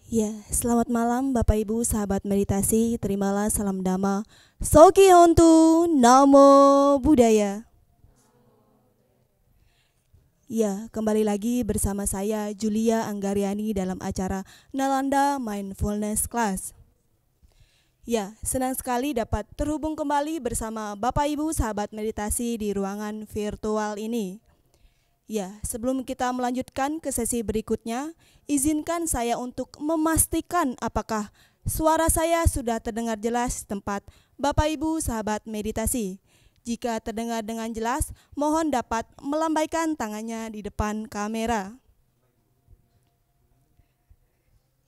Ya, selamat malam Bapak Ibu sahabat meditasi, terimalah salam dhamma. Soki Hontu, Namo Buddhaya. Ya, kembali lagi bersama saya Julia Anggariani dalam acara Nalanda Mindfulness Class. Ya, senang sekali dapat terhubung kembali bersama Bapak Ibu sahabat meditasi di ruangan virtual ini. Ya, sebelum kita melanjutkan ke sesi berikutnya, izinkan saya untuk memastikan apakah suara saya sudah terdengar jelas di tempat Bapak Ibu sahabat meditasi. Jika terdengar dengan jelas, mohon dapat melambaikan tangannya di depan kamera.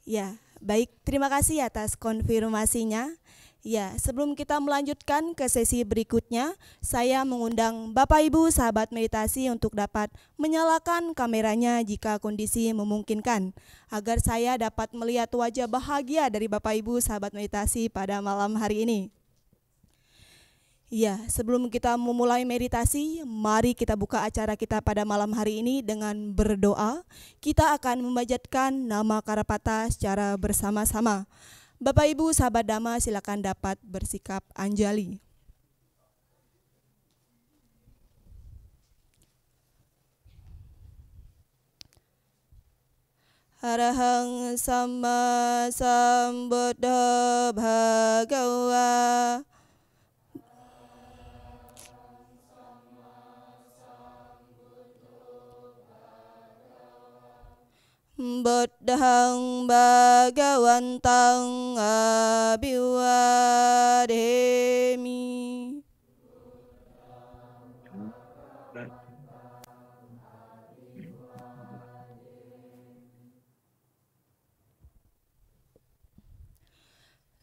Ya, baik, terima kasih atas konfirmasinya. Ya, sebelum kita melanjutkan ke sesi berikutnya, saya mengundang Bapak Ibu sahabat meditasi untuk dapat menyalakan kameranya jika kondisi memungkinkan, agar saya dapat melihat wajah bahagia dari Bapak Ibu sahabat meditasi pada malam hari ini. Ya, sebelum kita memulai meditasi, mari kita buka acara kita pada malam hari ini dengan berdoa. Kita akan memanjatkan nama Karapata secara bersama-sama. Bapak Ibu sahabat Dhamma silakan dapat bersikap anjali. Arahang Sama Sambuddha Bhagawa. Buddhang Bhagavantang Abhiwademi.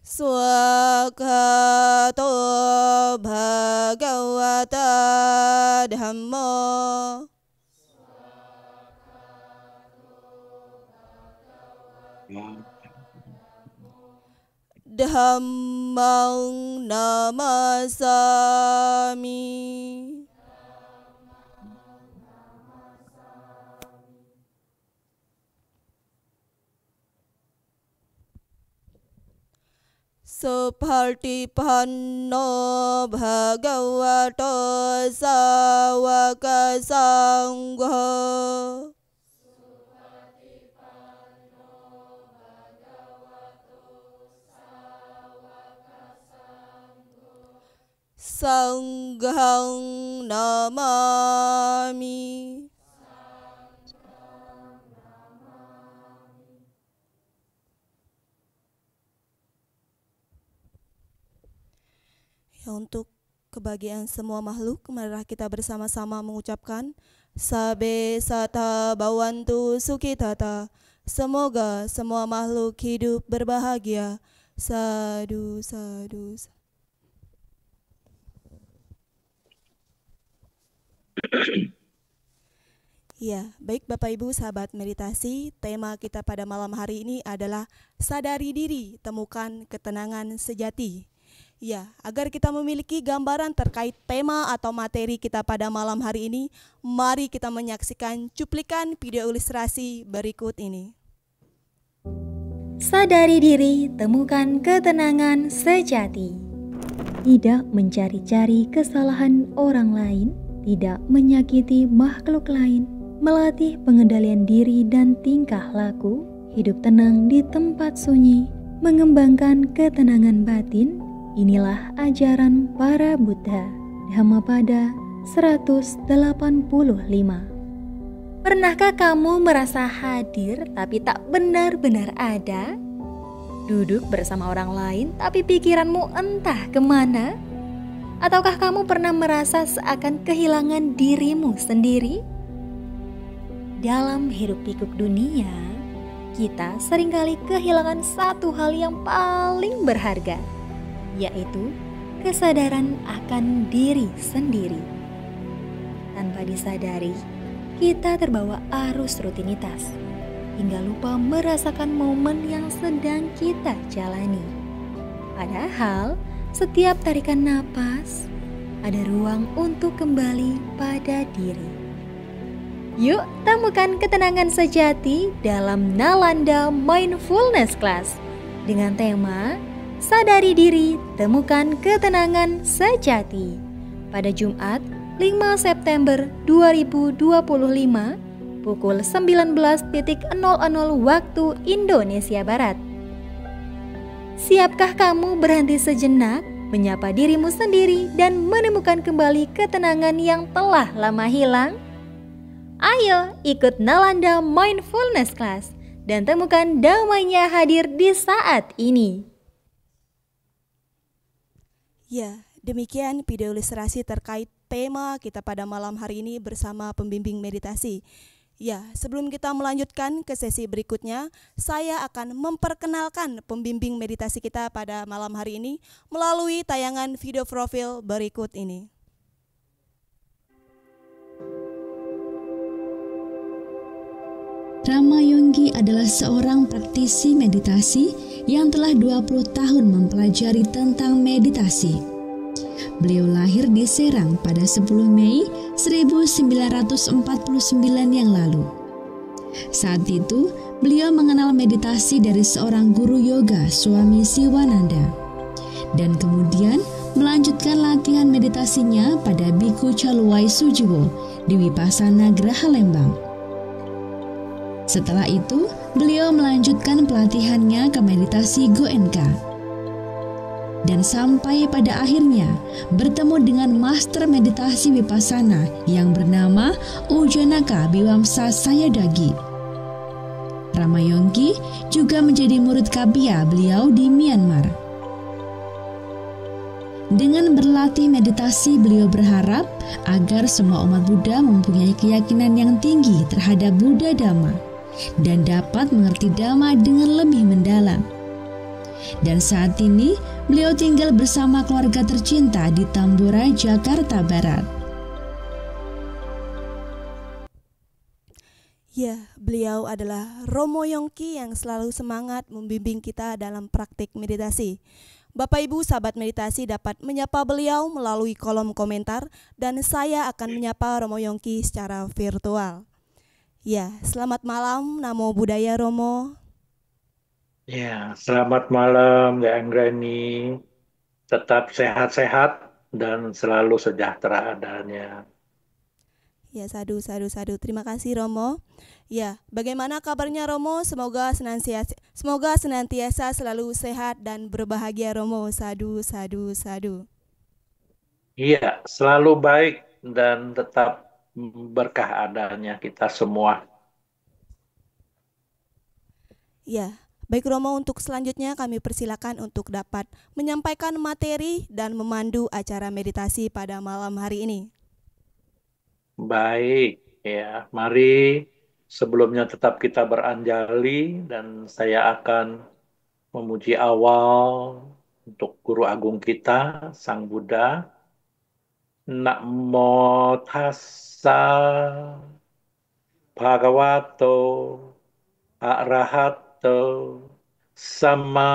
Swakato Bhagavata Dhammo. Dhammang namasami. Sapartipanno bhagavato sawaka sangha. Sanghang namami. Ya, untuk kebahagiaan semua makhluk, marilah kita bersama-sama mengucapkan Sabe sata bawantu sukitata. Semoga semua makhluk hidup berbahagia. Sadu, sadu, sadu. Ya, baik Bapak Ibu sahabat meditasi, tema kita pada malam hari ini adalah sadari diri, temukan ketenangan sejati. Ya, agar kita memiliki gambaran terkait tema atau materi kita pada malam hari ini, mari kita menyaksikan cuplikan video ilustrasi berikut ini. Sadari diri, temukan ketenangan sejati. Tidak mencari-cari kesalahan orang lain, tidak menyakiti makhluk lain, melatih pengendalian diri dan tingkah laku, hidup tenang di tempat sunyi, mengembangkan ketenangan batin. Inilah ajaran para Buddha. Dhammapada 185. Pernahkah kamu merasa hadir tapi tak benar-benar ada? Duduk bersama orang lain tapi pikiranmu entah kemana? Ataukah kamu pernah merasa seakan kehilangan dirimu sendiri? Dalam hiruk pikuk dunia, kita seringkali kehilangan satu hal yang paling berharga, yaitu kesadaran akan diri sendiri. Tanpa disadari, kita terbawa arus rutinitas, hingga lupa merasakan momen yang sedang kita jalani. Padahal, setiap tarikan napas, ada ruang untuk kembali pada diri. Yuk temukan ketenangan sejati dalam Nalanda Mindfulness Class dengan tema Sadari Diri, Temukan Ketenangan Sejati pada Jumat 5 September 2025 pukul 19.00 waktu Indonesia Barat. Siapkah kamu berhenti sejenak, menyapa dirimu sendiri dan menemukan kembali ketenangan yang telah lama hilang? Ayo ikut Nalanda Mindfulness Class dan temukan damainya hadir di saat ini. Ya, demikian video ilustrasi terkait tema kita pada malam hari ini bersama pembimbing meditasi. Ya, sebelum kita melanjutkan ke sesi berikutnya, saya akan memperkenalkan pembimbing meditasi kita pada malam hari ini melalui tayangan video profil berikut ini. Rama Yonggi adalah seorang praktisi meditasi yang telah 20 tahun mempelajari tentang meditasi. Beliau lahir di Serang pada 10 Mei 1949 yang lalu. Saat itu, beliau mengenal meditasi dari seorang guru yoga, Swami Siwananda, dan kemudian melanjutkan latihan meditasinya pada Biku Caluwai Sujiwo di Vipassana Graha Lembang. Setelah itu, beliau melanjutkan pelatihannya ke meditasi Goenka. Dan sampai pada akhirnya bertemu dengan master meditasi Vipassana yang bernama Ujjanaka Biwamsa Sayadaw. Rama Yonggi juga menjadi murid Kapia beliau di Myanmar. Dengan berlatih meditasi, beliau berharap agar semua umat Buddha mempunyai keyakinan yang tinggi terhadap Buddha Dhamma dan dapat mengerti Dhamma dengan lebih mendalam. Dan saat ini, beliau tinggal bersama keluarga tercinta di Tambora, Jakarta Barat. Ya, beliau adalah Romo Yongki yang selalu semangat membimbing kita dalam praktik meditasi. Bapak Ibu sahabat meditasi dapat menyapa beliau melalui kolom komentar dan saya akan menyapa Romo Yongki secara virtual. Ya, selamat malam, Namo Buddhaya Romo. Ya, selamat malam Mbak Anggreni. Tetap sehat-sehat dan selalu sejahtera adanya. Ya, sadu. Terima kasih Romo. Ya, bagaimana kabarnya Romo? Semoga senantiasa selalu sehat dan berbahagia Romo. Sadu. Iya, selalu baik dan tetap berkah adanya kita semua. Ya. Baik Romo, untuk selanjutnya kami persilakan untuk dapat menyampaikan materi dan memandu acara meditasi pada malam hari ini. Baik, ya. Mari sebelumnya tetap kita beranjali dan saya akan memuji awal untuk Guru Agung kita, Sang Buddha. Namo tassa bhagavato arahato sama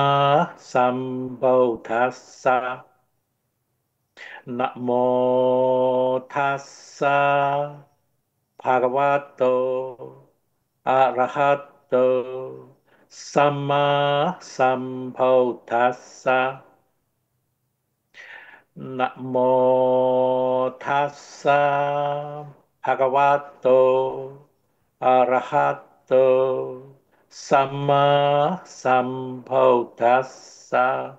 sambuddhassa. Namo tassa bhagavato arahato sama sambuddhassa. Namo tassa bhagavato arahato sama sambuddhassa.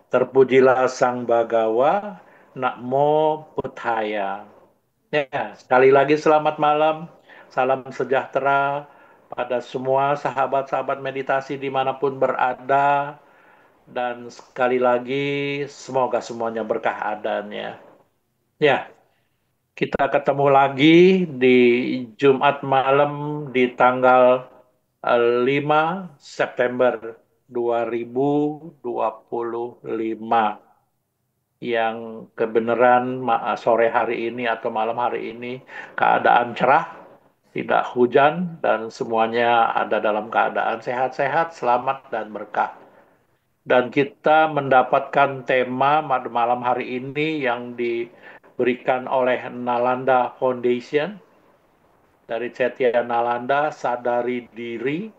Terpujilah Sang Bhagawa, Namo Buddhaya. Ya, sekali lagi selamat malam, salam sejahtera pada semua sahabat-sahabat meditasi dimanapun berada. Dan sekali lagi semoga semuanya berkah adanya. Ya, kita ketemu lagi di Jumat malam di tanggal 5 September 2025. Yang kebenaran sore hari ini atau malam hari ini keadaan cerah, tidak hujan, dan semuanya ada dalam keadaan sehat-sehat, selamat, dan berkah. Dan kita mendapatkan tema malam hari ini yang diberikan oleh Nalanda Foundation dari Cetya Nalanda, sadari diri,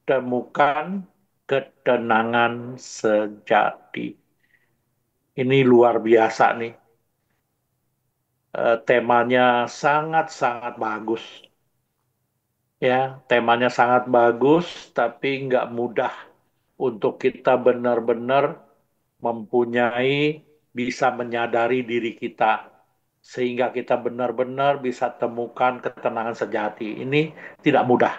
temukan ketenangan sejati. Ini luar biasa nih. Temanya sangat-sangat bagus. Ya, temanya sangat bagus, tapi nggak mudah untuk kita benar-benar mempunyai, bisa menyadari diri kita, sehingga kita benar-benar bisa temukan ketenangan sejati. Ini tidak mudah.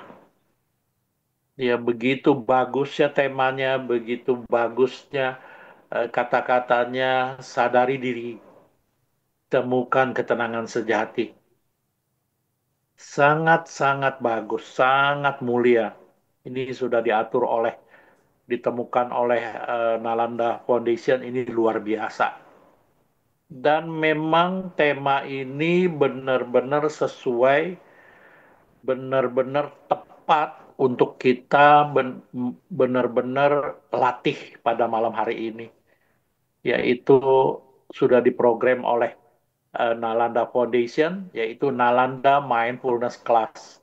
Ya, begitu bagusnya temanya, begitu bagusnya kata-katanya, sadari diri, temukan ketenangan sejati. Sangat-sangat bagus, sangat mulia. Ini sudah diatur oleh, ditemukan oleh Nalanda Foundation, ini luar biasa. Dan memang tema ini benar-benar sesuai, benar-benar tepat untuk kita benar-benar latih pada malam hari ini. Yaitu sudah diprogram oleh Nalanda Foundation, yaitu Nalanda Mindfulness Class.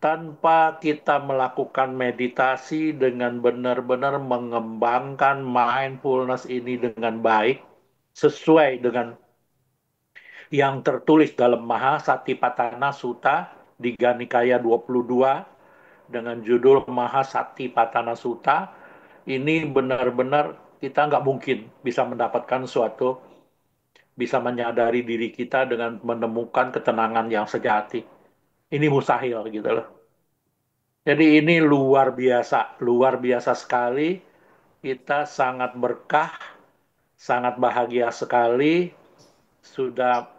Tanpa kita melakukan meditasi dengan benar-benar mengembangkan mindfulness ini dengan baik, sesuai dengan yang tertulis dalam Mahasatipatthana Sutta di Ganikaya 22 dengan judul Mahasatipatthana Sutta, ini benar-benar kita nggak mungkin bisa mendapatkan suatu, bisa menyadari diri kita dengan menemukan ketenangan yang sejati. Ini mustahil gitu loh. Jadi ini luar biasa sekali. Kita sangat berkah, sangat bahagia sekali sudah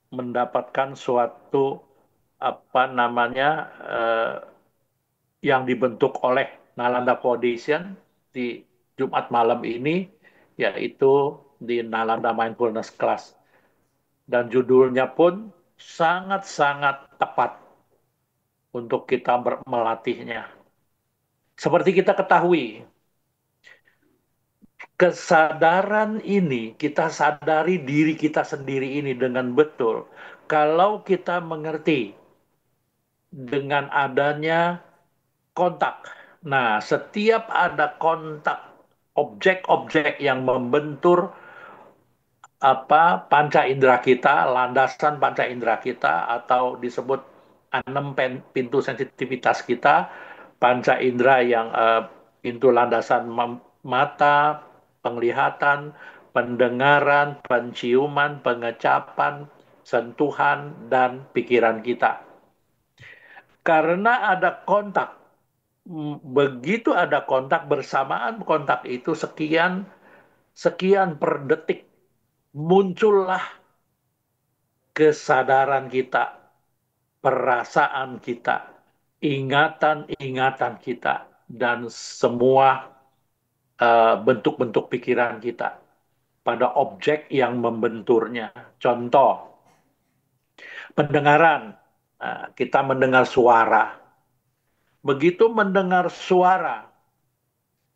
mendapatkan suatu yang dibentuk oleh Nalanda Foundation di Jumat malam ini, yaitu di Nalanda Mindfulness Class. Dan judulnya pun sangat-sangat tepat untuk kita melatihnya. Seperti kita ketahui, kesadaran ini, kita sadari diri kita sendiri ini dengan betul. Kalau kita mengerti dengan adanya kontak. Nah, setiap ada kontak, objek-objek yang membentur panca indera kita, landasan panca indera kita, atau disebut 6 pintu sensitivitas kita, panca indera yang pintu landasan mata, penglihatan, pendengaran, penciuman, pengecapan, sentuhan, dan pikiran kita. Karena ada kontak, begitu ada kontak, bersamaan kontak itu sekian per detik, muncullah kesadaran kita, perasaan kita, ingatan-ingatan kita, dan semua bentuk-bentuk pikiran kita pada objek yang membenturnya. Contoh, pendengaran, kita mendengar suara. Begitu mendengar suara,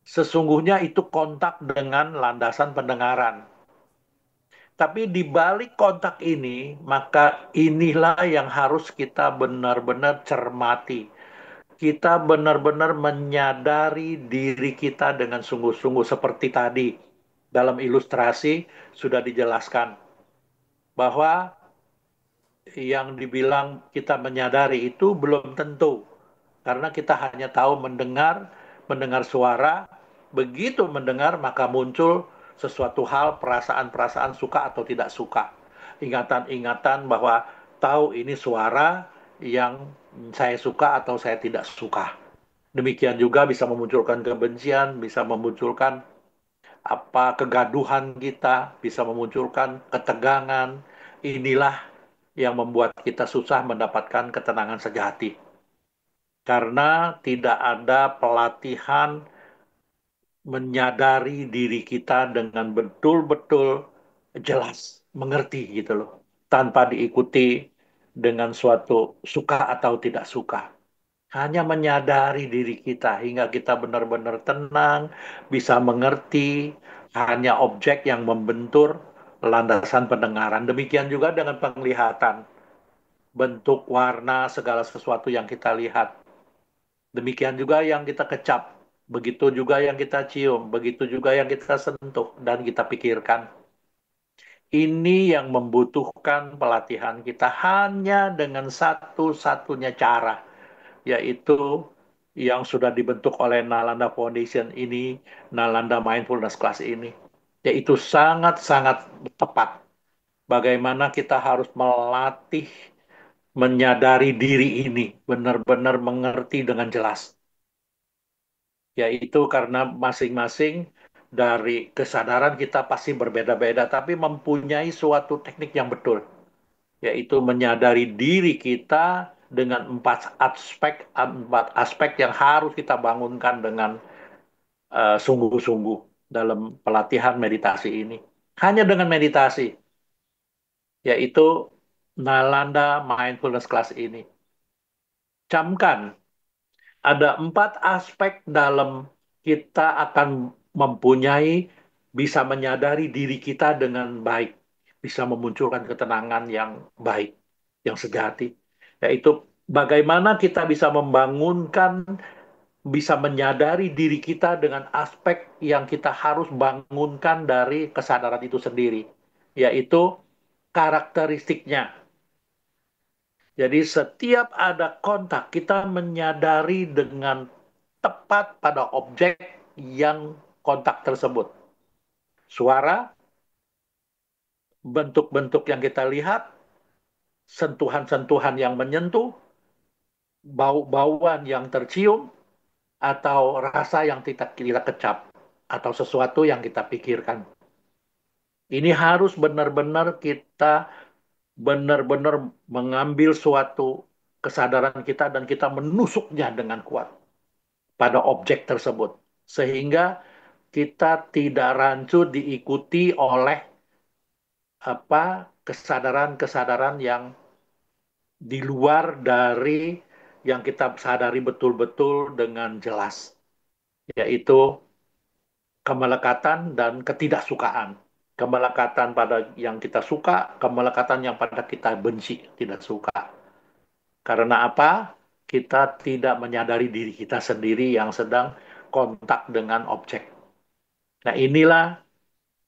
sesungguhnya itu kontak dengan landasan pendengaran. Tapi di balik kontak ini, maka inilah yang harus kita benar-benar cermati. Kita benar-benar menyadari diri kita dengan sungguh-sungguh, seperti tadi dalam ilustrasi sudah dijelaskan bahwa yang dibilang kita menyadari itu belum tentu, karena kita hanya tahu mendengar suara. Begitu mendengar maka muncul sesuatu hal, perasaan-perasaan suka atau tidak suka, ingatan-ingatan bahwa tahu ini suara yang saya suka atau saya tidak suka. Demikian juga bisa memunculkan kebencian, bisa memunculkan kegaduhan kita, bisa memunculkan ketegangan. Inilah yang membuat kita susah mendapatkan ketenangan sejati. Karena tidak ada pelatihan menyadari diri kita dengan betul-betul jelas, mengerti gitu loh. Tanpa diikuti dengan suatu suka atau tidak suka. Hanya menyadari diri kita hingga kita benar-benar tenang, bisa mengerti hanya objek yang membentur, landasan pendengaran. Demikian juga dengan penglihatan, bentuk, warna, segala sesuatu yang kita lihat. Demikian juga yang kita kecap, begitu juga yang kita cium, begitu juga yang kita sentuh dan kita pikirkan. Ini yang membutuhkan pelatihan kita hanya dengan satu-satunya cara, yaitu yang sudah dibentuk oleh Nalanda Foundation ini, Nalanda Mindfulness Class ini, yaitu sangat-sangat tepat. Bagaimana kita harus melatih menyadari diri ini, benar-benar mengerti dengan jelas. Yaitu karena masing-masing dari kesadaran kita pasti berbeda-beda, tapi mempunyai suatu teknik yang betul, yaitu menyadari diri kita dengan empat aspek yang harus kita bangunkan dengan sungguh-sungguh dalam pelatihan meditasi ini. Hanya dengan meditasi, yaitu Nalanda Mindfulness Class ini. Camkan, ada 4 aspek dalam kita akan mempunyai, bisa menyadari diri kita dengan baik, bisa memunculkan ketenangan yang baik, yang sejati, yaitu bagaimana kita bisa membangunkan, bisa menyadari diri kita dengan aspek yang kita harus bangunkan dari kesadaran itu sendiri, yaitu karakteristiknya. Jadi setiap ada kontak, kita menyadari dengan tepat pada objek yang kontak tersebut. Suara, bentuk-bentuk yang kita lihat, sentuhan-sentuhan yang menyentuh, bau-bauan yang tercium, atau rasa yang kita kecap, atau sesuatu yang kita pikirkan. Ini harus benar-benar kita benar-benar mengambil suatu kesadaran kita dan kita menusuknya dengan kuat pada objek tersebut. Sehingga kita tidak rancu diikuti oleh kesadaran-kesadaran yang di luar dari yang kita sadari betul-betul dengan jelas, yaitu kemelekatan dan ketidaksukaan. Kemelekatan pada yang kita suka, kemelekatan yang pada kita benci, tidak suka. Karena apa? Kita tidak menyadari diri kita sendiri yang sedang kontak dengan objek. Nah, inilah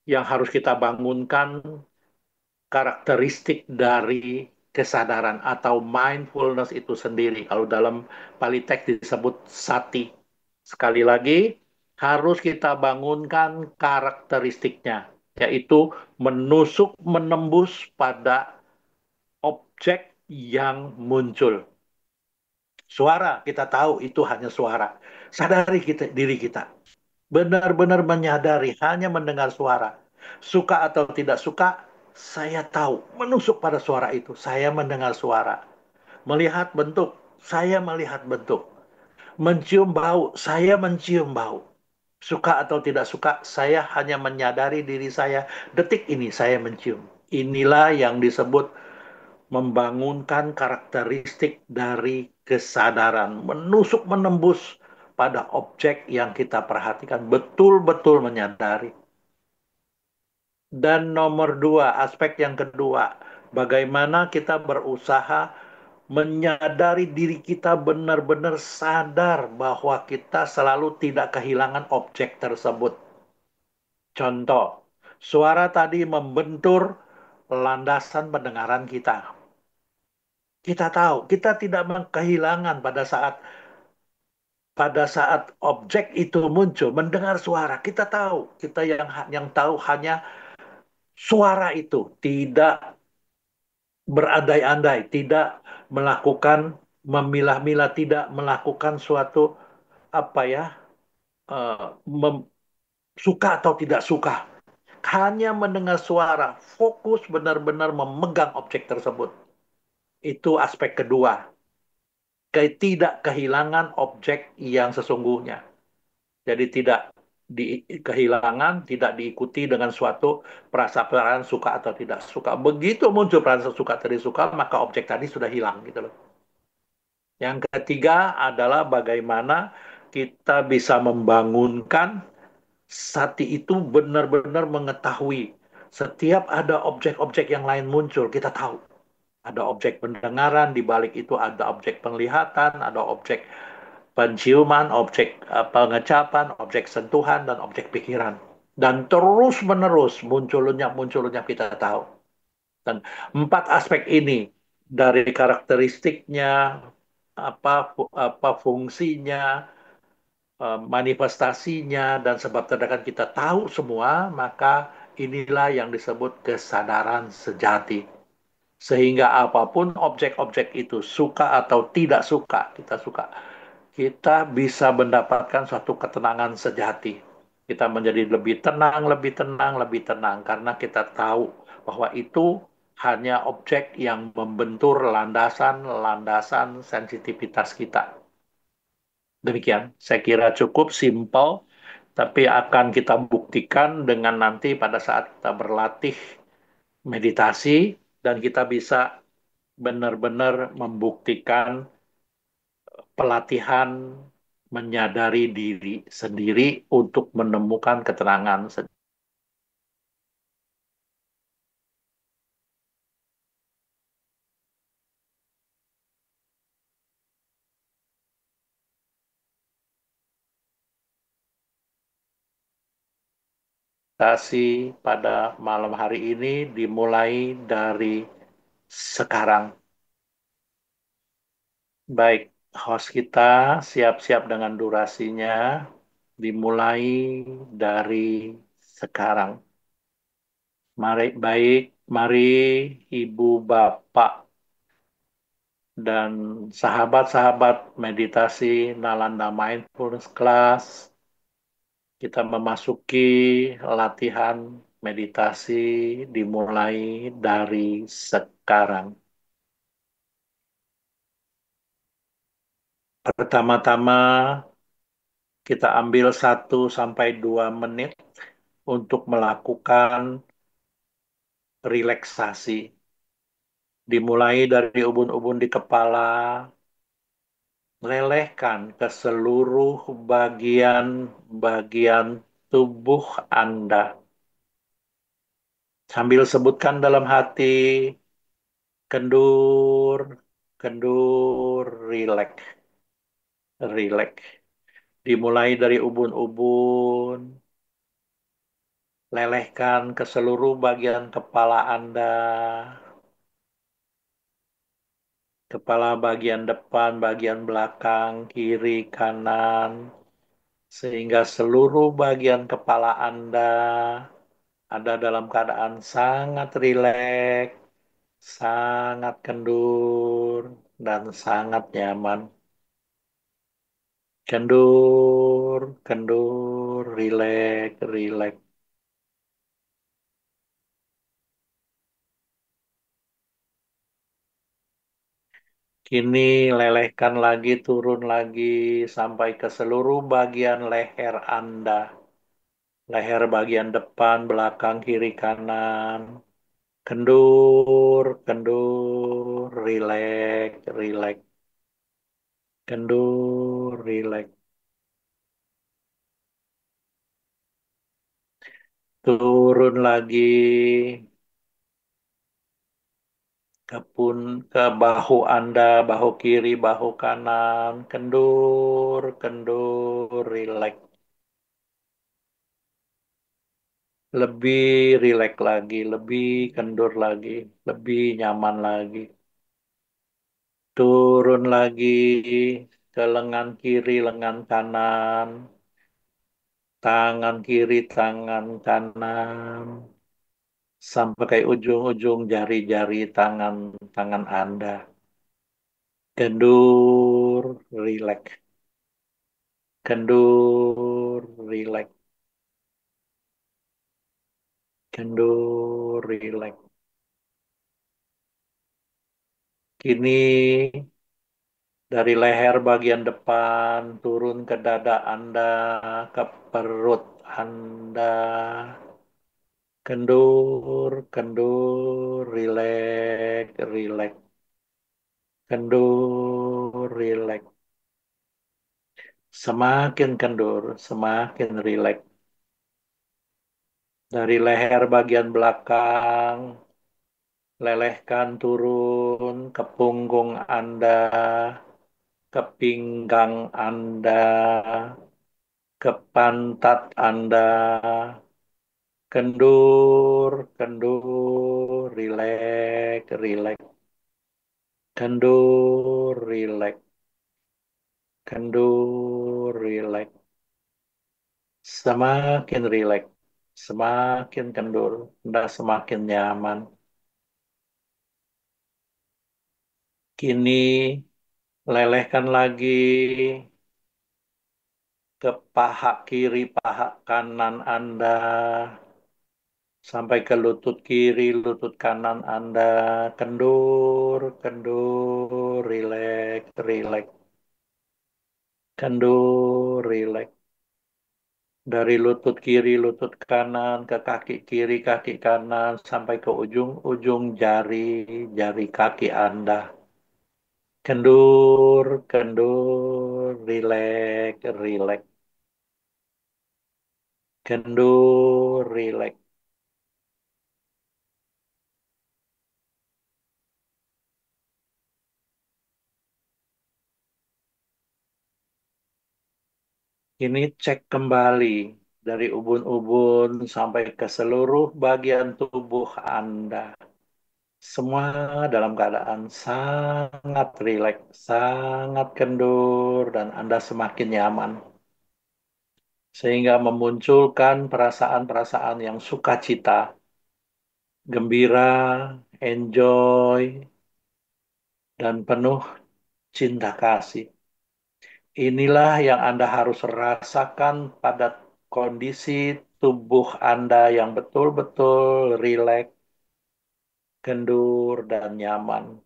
yang harus kita bangunkan, karakteristik dari kesadaran atau mindfulness itu sendiri. Kalau dalam Pali Teks disebut sati. Sekali lagi, harus kita bangunkan karakteristiknya, yaitu menusuk, menembus pada objek yang muncul. Suara, kita tahu itu hanya suara. Sadari diri kita. Benar-benar menyadari, hanya mendengar suara. Suka atau tidak suka, saya tahu. Menusuk pada suara itu, saya mendengar suara. Melihat bentuk, saya melihat bentuk. Mencium bau, saya mencium bau. Suka atau tidak suka, saya hanya menyadari diri saya. Detik ini saya mencium. Inilah yang disebut membangunkan karakteristik dari kesadaran. Menusuk, menembus pada objek yang kita perhatikan. Betul-betul menyadari. Dan nomor 2, aspek yang kedua, bagaimana kita berusaha menyadari diri kita benar-benar sadar bahwa kita selalu tidak kehilangan objek tersebut. Contoh, suara tadi membentur landasan pendengaran kita. Kita tahu, kita tidak kehilangan pada saat objek itu muncul, mendengar suara. Kita tahu, kita yang tahu hanya suara itu, tidak berandai-andai, tidak melakukan memilah-milah, tidak melakukan suatu apa ya, suka atau tidak suka. Hanya mendengar suara, fokus benar-benar memegang objek tersebut. Itu aspek kedua. Tidak kehilangan objek yang sesungguhnya. Jadi tidak kehilangan, tidak diikuti dengan suatu perasaan suka atau tidak suka. Begitu muncul perasaan suka atau tidak suka, maka objek tadi sudah hilang gitu loh. Yang ketiga adalah bagaimana kita bisa membangunkan sati itu benar-benar mengetahui Setiap ada objek-objek yang lain muncul, kita tahu. Ada objek pendengaran, di balik itu ada objek penglihatan, ada objek penciuman, objek pengecapan, objek sentuhan, dan objek pikiran. Dan terus menerus munculnya kita tahu. Dan empat aspek ini dari karakteristiknya, apa fungsinya, manifestasinya, dan sebab tindakan kita tahu semua, maka inilah yang disebut kesadaran sejati. Sehingga apapun objek-objek itu, suka atau tidak suka, kita bisa mendapatkan suatu ketenangan sejati. Kita menjadi lebih tenang, lebih tenang, lebih tenang, karena kita tahu bahwa itu hanya objek yang membentur landasan-landasan sensitivitas kita. Demikian, saya kira cukup simpel, tapi akan kita buktikan dengan nanti pada saat kita berlatih meditasi, dan kita bisa benar-benar membuktikan pelatihan menyadari diri sendiri untuk menemukan ketenangan. Meditasi pada malam hari ini dimulai dari sekarang. Baik, host kita siap-siap dengan durasinya, dimulai dari sekarang. Mari Ibu Bapak dan sahabat-sahabat meditasi Nalanda Mindfulness Class, kita memasuki latihan meditasi dimulai dari sekarang. Pertama-tama kita ambil 1 sampai 2 menit untuk melakukan relaksasi. Dimulai dari ubun-ubun di kepala, lelehkan ke seluruh bagian-bagian tubuh Anda. Sambil sebutkan dalam hati, kendur, kendur, rileks, rileks. Dimulai dari ubun-ubun, lelehkan ke seluruh bagian kepala Anda, kepala bagian depan, bagian belakang, kiri, kanan, sehingga seluruh bagian kepala Anda ada dalam keadaan sangat rileks, sangat kendur, dan sangat nyaman. Kendur, kendur, rileks, rileks. Kini lelehkan lagi, turun lagi, sampai ke seluruh bagian leher Anda. Leher bagian depan, belakang, kiri, kanan. Kendur, kendur, rileks, rileks. Kendur, rileks. Turun lagi ke bahu Anda, bahu kiri, bahu kanan. Kendur, kendur, rileks. Lebih rileks lagi, lebih kendur lagi, lebih nyaman lagi. Turun lagi ke lengan kiri, lengan kanan, tangan kiri, tangan kanan, sampai ke ujung-ujung jari-jari tangan Anda. Kendur, rileks. Kendur, rileks. Kendur, rileks. Kini dari leher bagian depan turun ke dada Anda, ke perut Anda. Kendur, kendur, rileks, rileks. Kendur, rileks. Semakin kendur, semakin rileks. Dari leher bagian belakang, lelehkan turun ke punggung Anda, ke pinggang Anda, ke pantat Anda, kendur, kendur, rileks, rileks, kendur, rileks, kendur, rileks, semakin rileks, semakin kendur, Anda semakin nyaman. Kini lelehkan lagi ke paha kiri, paha kanan Anda, sampai ke lutut kiri, lutut kanan Anda, kendur, kendur, rileks, rileks, kendur, rileks. Dari lutut kiri, lutut kanan, ke kaki kiri, kaki kanan, sampai ke ujung-ujung jari, jari kaki Anda. Kendur, kendur, rileks, rileks, kendur, rileks. Ini cek kembali dari ubun-ubun sampai ke seluruh bagian tubuh Anda. Semua dalam keadaan sangat rileks, sangat kendur, dan Anda semakin nyaman. Sehingga memunculkan perasaan-perasaan yang sukacita, gembira, enjoy, dan penuh cinta kasih. Inilah yang Anda harus rasakan pada kondisi tubuh Anda yang betul-betul rileks, kendur, dan nyaman.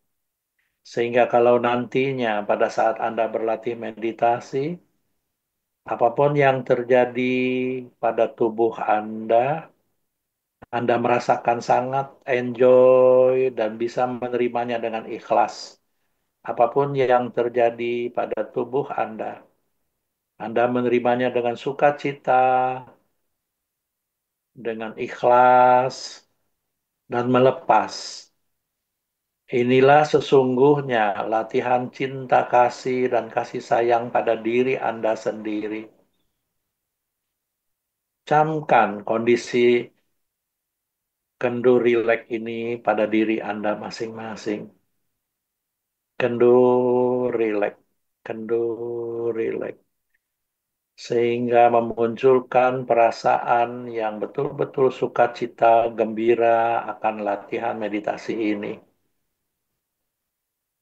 Sehingga kalau nantinya pada saat Anda berlatih meditasi, apapun yang terjadi pada tubuh Anda merasakan sangat enjoy dan bisa menerimanya dengan ikhlas. Apapun yang terjadi pada tubuh Anda menerimanya dengan sukacita, dengan ikhlas, dan melepas. Inilah sesungguhnya latihan cinta kasih dan kasih sayang pada diri Anda sendiri. Camkan kondisi kendur rileks ini pada diri Anda masing-masing. Kendur rileks, kendur rileks. Sehingga memunculkan perasaan yang betul-betul sukacita, gembira akan latihan meditasi ini.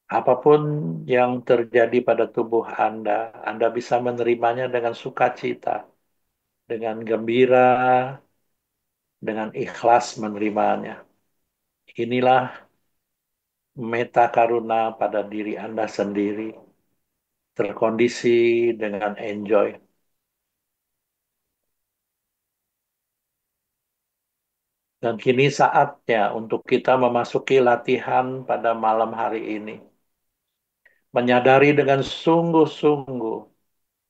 Apapun yang terjadi pada tubuh Anda bisa menerimanya dengan sukacita, dengan gembira, dengan ikhlas menerimanya. Inilah meta karuna pada diri Anda sendiri, terkondisi dengan enjoy. Dan kini saatnya untuk kita memasuki latihan pada malam hari ini. Menyadari dengan sungguh-sungguh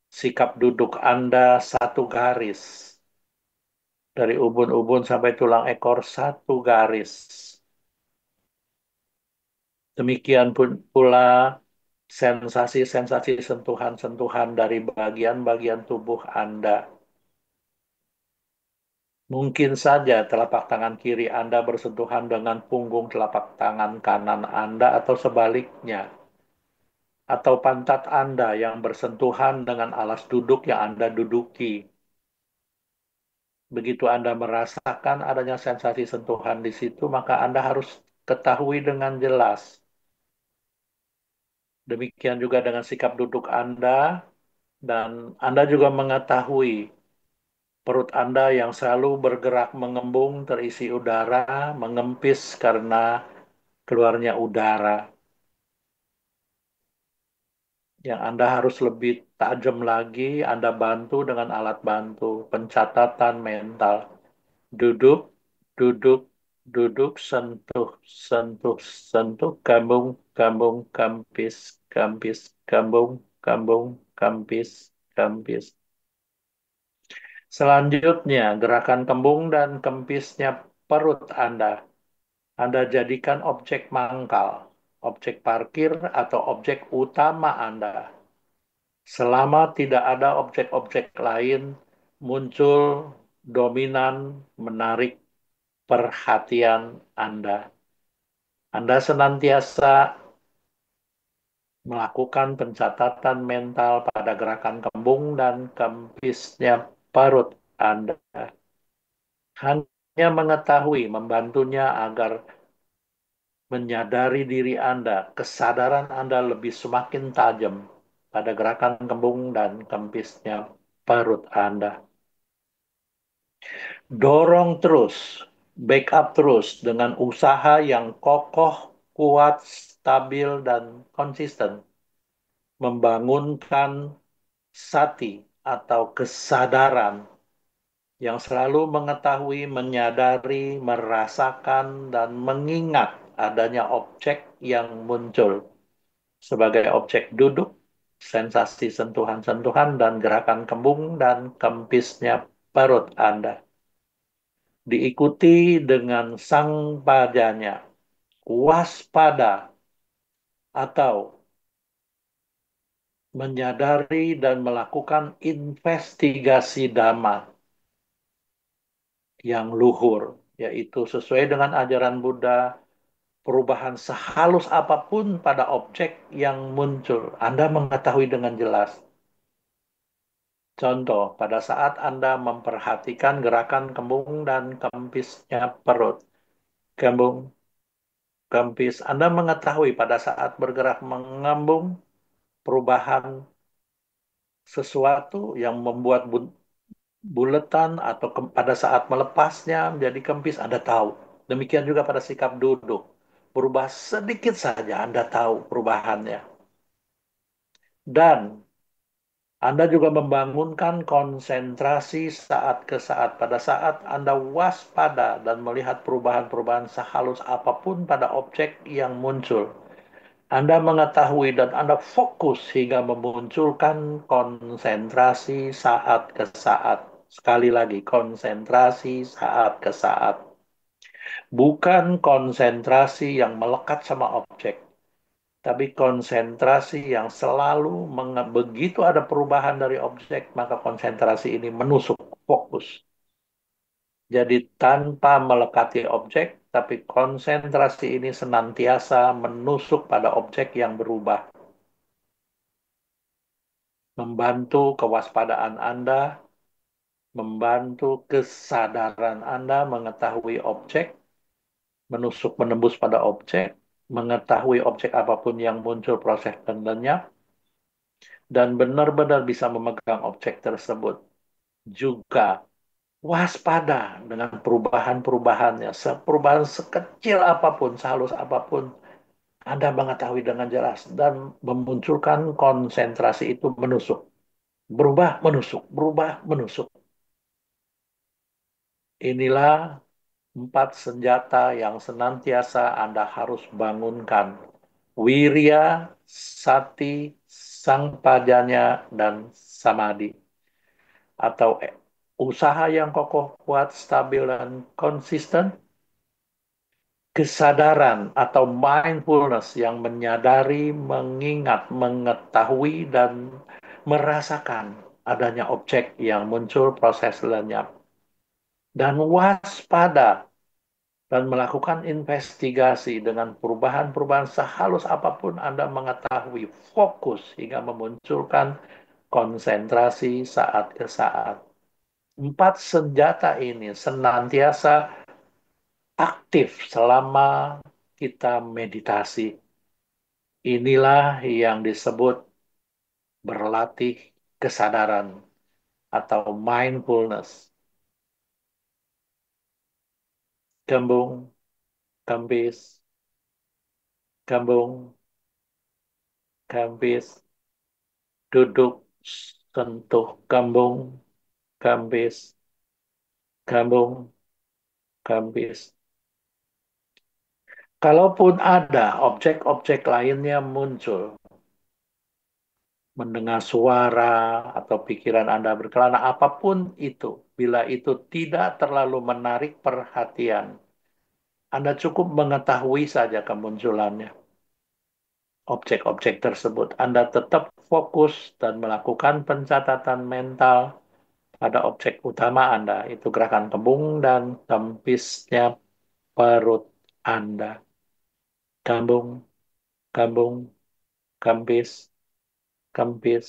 sikap duduk Anda satu garis. Dari ubun-ubun sampai tulang ekor satu garis. Demikian pun pula sensasi-sensasi sentuhan-sentuhan dari bagian-bagian tubuh Anda. Mungkin saja telapak tangan kiri Anda bersentuhan dengan punggung telapak tangan kanan Anda atau sebaliknya. Atau pantat Anda yang bersentuhan dengan alas duduk yang Anda duduki. Begitu Anda merasakan adanya sensasi sentuhan di situ, maka Anda harus ketahui dengan jelas. Demikian juga dengan sikap duduk Anda, dan Anda juga mengetahui perut Anda yang selalu bergerak mengembung, terisi udara, mengempis karena keluarnya udara. Yang Anda harus lebih tajam lagi, Anda bantu dengan alat bantu, pencatatan mental. Duduk, duduk, duduk, sentuh, sentuh, sentuh, gambung, gambung, gampis, gampis, gambung, gambung, gampis, gampis. Selanjutnya, gerakan kembung dan kempisnya perut Anda. Anda jadikan objek mangkal, objek parkir, atau objek utama Anda. Selama tidak ada objek-objek lain muncul dominan menarik perhatian Anda. Anda senantiasa melakukan pencatatan mental pada gerakan kembung dan kempisnya perut Anda. Hanya mengetahui membantunya agar menyadari diri Anda, kesadaran Anda lebih semakin tajam pada gerakan kembung dan kempisnya perut Anda. Dorong terus, backup terus dengan usaha yang kokoh, kuat, stabil, dan konsisten. Membangunkan sati atau kesadaran yang selalu mengetahui, menyadari, merasakan, dan mengingat adanya objek yang muncul sebagai objek duduk, sensasi sentuhan-sentuhan, dan gerakan kembung dan kempisnya perut Anda. Diikuti dengan sang padanya, waspada, atau menyadari dan melakukan investigasi dhamma yang luhur, yaitu sesuai dengan ajaran Buddha, perubahan sehalus apapun pada objek yang muncul. Anda mengetahui dengan jelas. Contoh, pada saat Anda memperhatikan gerakan kembung dan kempisnya perut. Kembung, kempis. Anda mengetahui pada saat bergerak mengembung, perubahan sesuatu yang membuat buletan atau pada saat melepasnya menjadi kempis, Anda tahu. Demikian juga pada sikap duduk. Berubah sedikit saja, Anda tahu perubahannya. Dan Anda juga membangunkan konsentrasi saat ke saat. Pada saat Anda waspada dan melihat perubahan-perubahan sehalus apapun pada objek yang muncul. Anda mengetahui dan Anda fokus hingga memunculkan konsentrasi saat ke saat. Sekali lagi, konsentrasi saat ke saat. Bukan konsentrasi yang melekat sama objek, tapi konsentrasi yang selalu begitu ada perubahan dari objek, maka konsentrasi ini menusuk, fokus. Jadi tanpa melekati objek, tapi konsentrasi ini senantiasa menusuk pada objek yang berubah. Membantu kewaspadaan Anda, membantu kesadaran Anda mengetahui objek, menusuk menembus pada objek, mengetahui objek apapun yang muncul proses dan lenyap, dan benar-benar bisa memegang objek tersebut. Juga waspada dengan perubahan-perubahannya, perubahan sekecil apapun, sehalus apapun, Anda mengetahui dengan jelas dan memunculkan konsentrasi itu menusuk. Berubah, menusuk, berubah, menusuk. Inilah 4 senjata yang senantiasa Anda harus bangunkan. Wirya, Sati, Sangpajanya, dan Samadhi. Atau usaha yang kokoh, kuat, stabil, dan konsisten. Kesadaran atau mindfulness yang menyadari, mengingat, mengetahui, dan merasakan adanya objek yang muncul proses lenyap. Dan waspada dan melakukan investigasi dengan perubahan-perubahan sehalus apapun Anda mengetahui, fokus hingga memunculkan konsentrasi saat ke saat. 4 senjata ini senantiasa aktif selama kita meditasi. Inilah yang disebut berlatih kesadaran atau mindfulness. Kembung, kempis, kembung, kempis, duduk, sentuh kembung, kempis, kembung, kempis. Kalaupun ada objek-objek lainnya muncul, mendengar suara atau pikiran Anda berkelana, apapun itu, bila itu tidak terlalu menarik perhatian, Anda cukup mengetahui saja kemunculannya objek-objek tersebut. Anda tetap fokus dan melakukan pencatatan mental pada objek utama Anda, itu gerakan kembung dan kempisnya perut Anda. Kambung, kambung, kempis, kempis.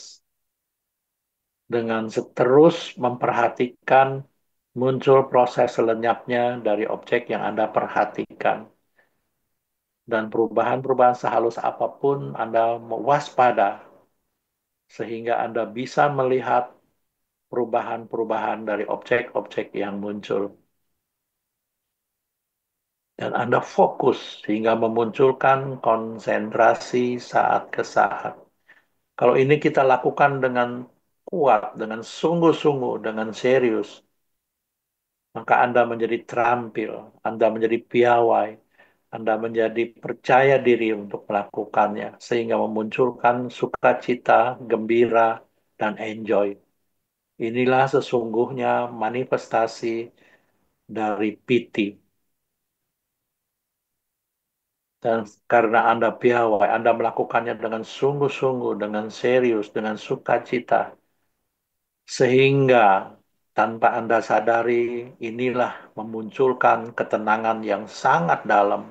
Dengan terus memperhatikan muncul proses lenyapnya dari objek yang Anda perhatikan. Dan perubahan-perubahan sehalus apapun Anda mewaspada sehingga Anda bisa melihat perubahan-perubahan dari objek-objek yang muncul. Dan Anda fokus sehingga memunculkan konsentrasi saat ke saat. Kalau ini kita lakukan dengan kuat, dengan sungguh-sungguh, dengan serius, maka Anda menjadi terampil, Anda menjadi piawai, Anda menjadi percaya diri untuk melakukannya, sehingga memunculkan sukacita, gembira, dan enjoy. Inilah sesungguhnya manifestasi dari PT. Dan karena Anda piawai, Anda melakukannya dengan sungguh-sungguh, dengan serius, dengan sukacita, sehingga tanpa Anda sadari, inilah memunculkan ketenangan yang sangat dalam.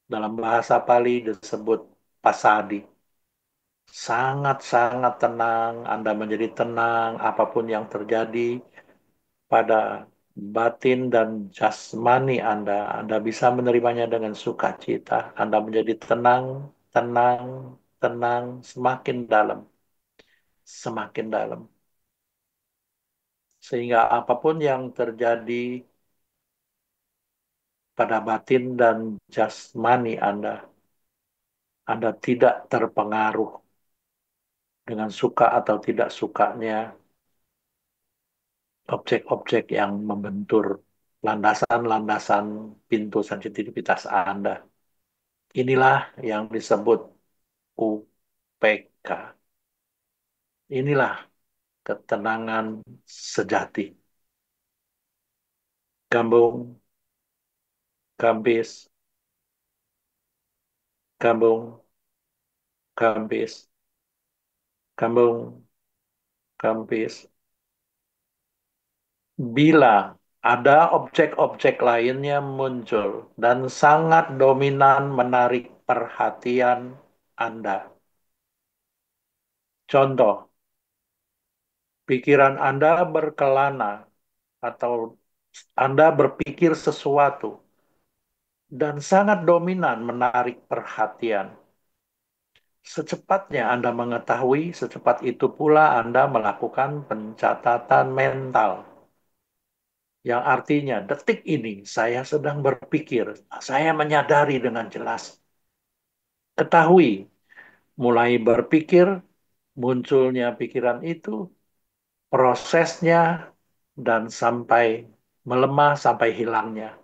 Dalam bahasa Pali disebut pasadi. Sangat-sangat tenang, Anda menjadi tenang apapun yang terjadi pada batin dan jasmani Anda. Anda bisa menerimanya dengan sukacita. Anda menjadi tenang, tenang, tenang, semakin dalam, semakin dalam. Sehingga apapun yang terjadi pada batin dan jasmani Anda tidak terpengaruh dengan suka atau tidak sukanya objek-objek yang membentur landasan-landasan pintu sensitivitas Anda. Inilah yang disebut UPK. Inilah ketenangan sejati. Gambung, gambis, gambung, gambis, gambung, gambis. Bila ada objek-objek lainnya muncul dan sangat dominan menarik perhatian Anda. Contoh, pikiran Anda berkelana atau Anda berpikir sesuatu dan sangat dominan menarik perhatian. Secepatnya Anda mengetahui, secepat itu pula Anda melakukan pencatatan mental. Yang artinya detik ini saya sedang berpikir, saya menyadari dengan jelas. Ketahui, mulai berpikir, munculnya pikiran itu, prosesnya, dan sampai melemah, sampai hilangnya.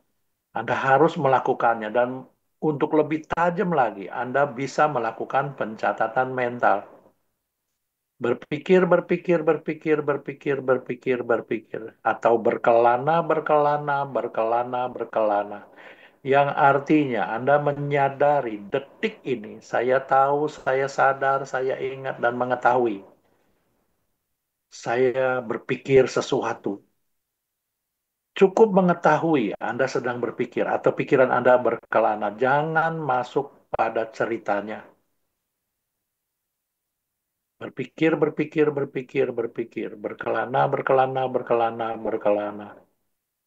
Anda harus melakukannya, dan untuk lebih tajam lagi, Anda bisa melakukan pencatatan mental. Berpikir, berpikir, berpikir, berpikir, berpikir, berpikir. Atau berkelana, berkelana, berkelana, berkelana. Yang artinya Anda menyadari detik ini, saya tahu, saya sadar, saya ingat, dan mengetahui. Saya berpikir sesuatu. Cukup mengetahui Anda sedang berpikir atau pikiran Anda berkelana. Jangan masuk pada ceritanya. Berpikir, berpikir, berpikir, berpikir. Berkelana, berkelana, berkelana, berkelana.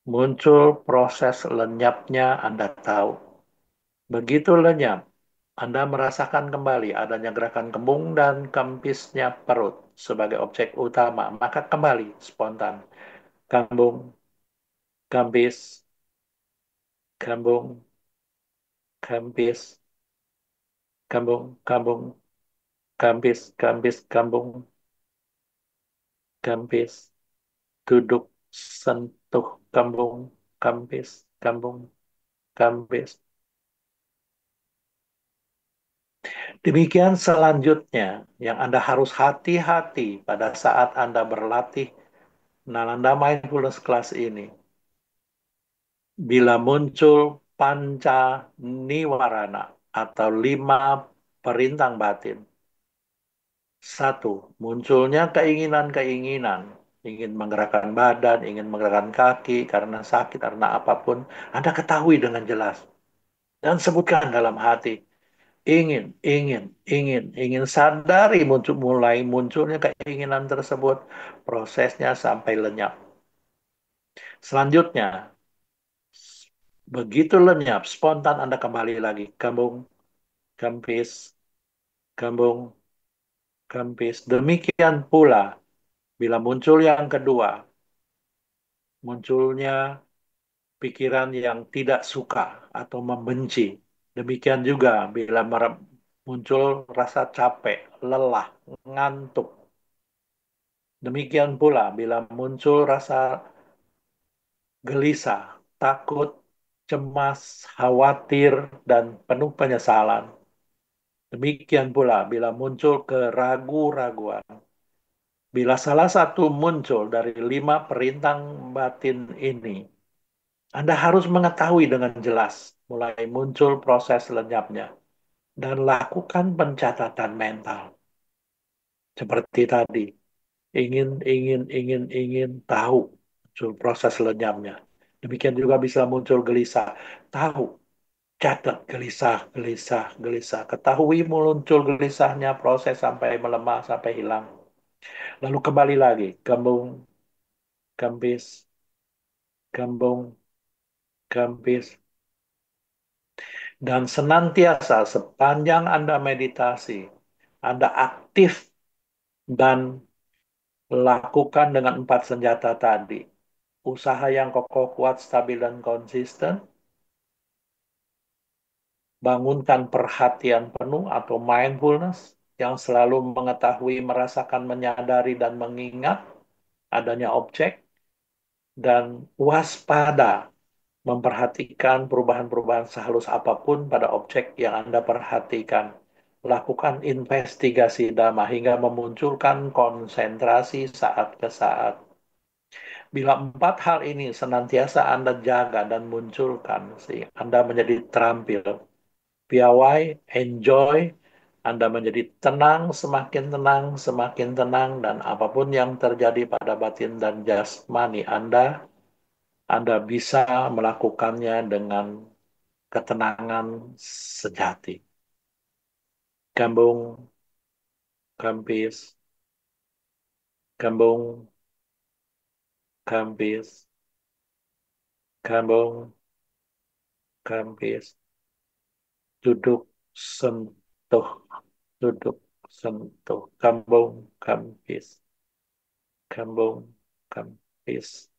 Muncul proses lenyapnya Anda tahu. Begitu lenyap, Anda merasakan kembali adanya gerakan kembung dan kempisnya perut sebagai objek utama. Maka kembali spontan. Kambung, kempis, kambung, kempis, kambung, kambung, kempis, kempis, kambung, kempis. Duduk, sentuh, kambung, kempis, kambung, kempis. Demikian selanjutnya yang Anda harus hati-hati pada saat Anda berlatih Nalanda Mindfulness Class ini. Bila muncul panca niwarana atau 5 perintang batin. Satu, munculnya keinginan-keinginan. Ingin menggerakkan badan, ingin menggerakkan kaki, karena sakit, karena apapun. Anda ketahui dengan jelas. Dan sebutkan dalam hati. Ingin sadari mulai munculnya keinginan tersebut, prosesnya sampai lenyap. Selanjutnya, begitu lenyap, spontan Anda kembali lagi. Kembung, kempis, kembung, kempis. Demikian pula, bila muncul yang kedua, munculnya pikiran yang tidak suka atau membenci. Demikian juga bila muncul rasa capek, lelah, ngantuk. Demikian pula bila muncul rasa gelisah, takut, cemas, khawatir, dan penuh penyesalan. Demikian pula bila muncul keraguan-raguan. Bila salah satu muncul dari 5 perintang batin ini, Anda harus mengetahui dengan jelas mulai muncul proses lenyapnya dan lakukan pencatatan mental. Seperti tadi, ingin tahu muncul proses lenyapnya. Demikian juga bisa muncul gelisah, tahu, catat gelisah, gelisah, gelisah. Ketahui muncul gelisahnya proses sampai melemah, sampai hilang. Lalu kembali lagi, kembung, kempis, kembung, kempis. Dan senantiasa sepanjang Anda meditasi, Anda aktif dan lakukan dengan 4 senjata tadi. Usaha yang kokoh, kuat, stabil, dan konsisten. Bangunkan perhatian penuh atau mindfulness yang selalu mengetahui, merasakan, menyadari, dan mengingat adanya objek. Dan waspada memperhatikan perubahan-perubahan sehalus apapun pada objek yang Anda perhatikan. Lakukan investigasi dhamma hingga memunculkan konsentrasi saat ke saat. Bila 4 hal ini senantiasa Anda jaga dan munculkan, sehingga Anda menjadi terampil, piawai, enjoy, Anda menjadi tenang, semakin tenang, dan apapun yang terjadi pada batin dan jasmani Anda bisa melakukannya dengan ketenangan sejati. Kambung, kampis, kambung, kampis, kambung, kampis. Duduk, sentuh, duduk, sentuh. Kambung, kampis, kambung, kampis.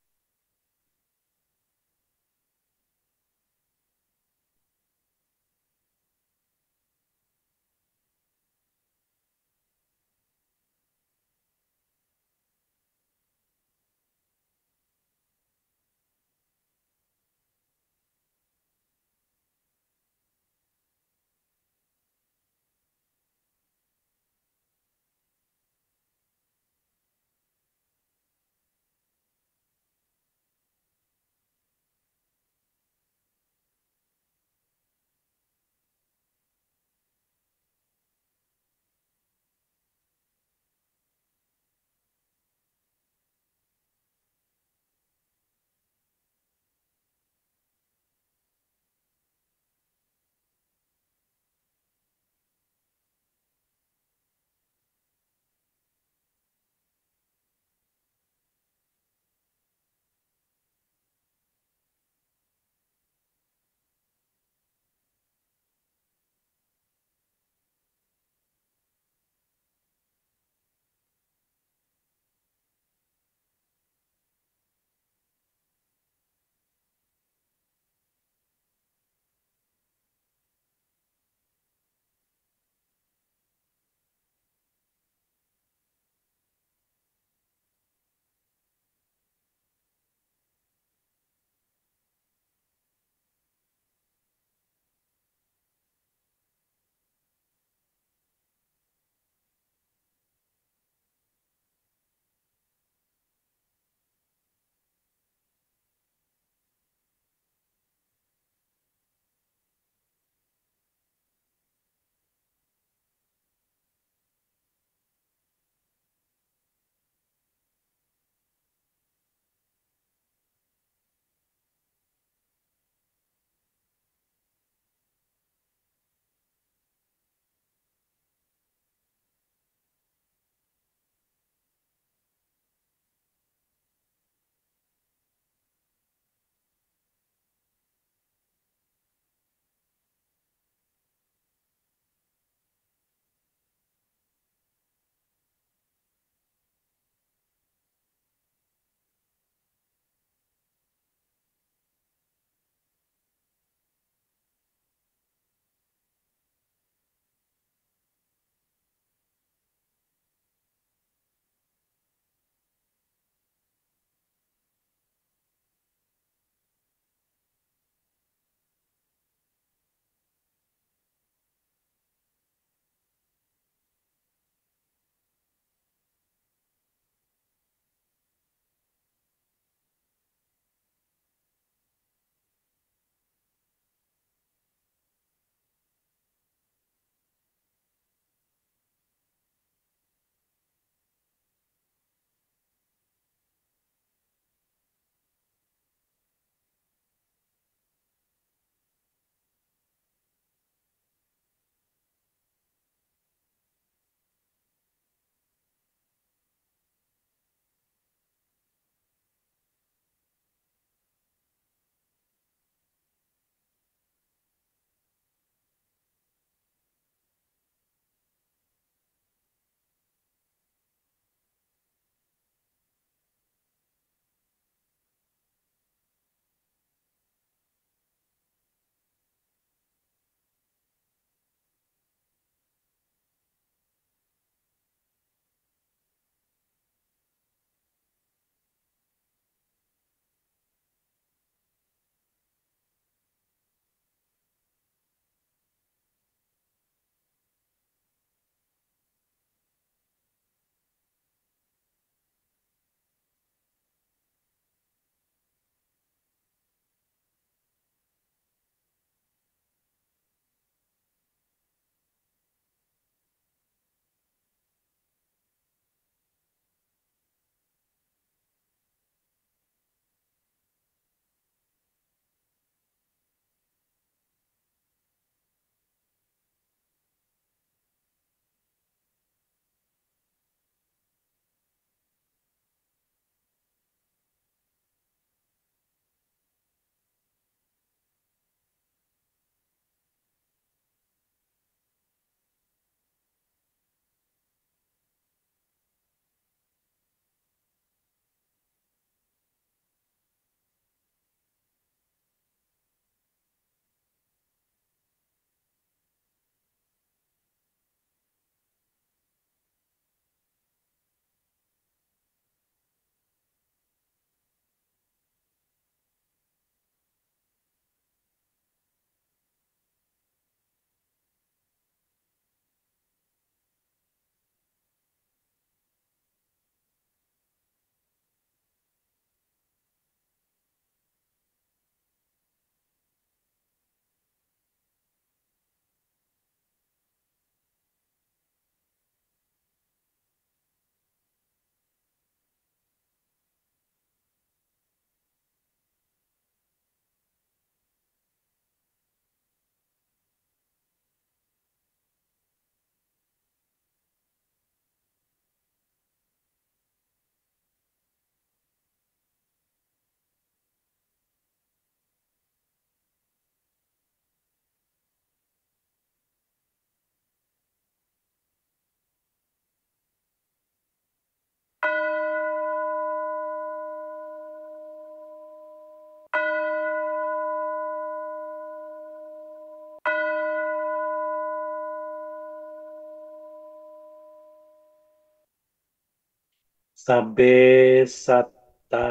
Sabe satta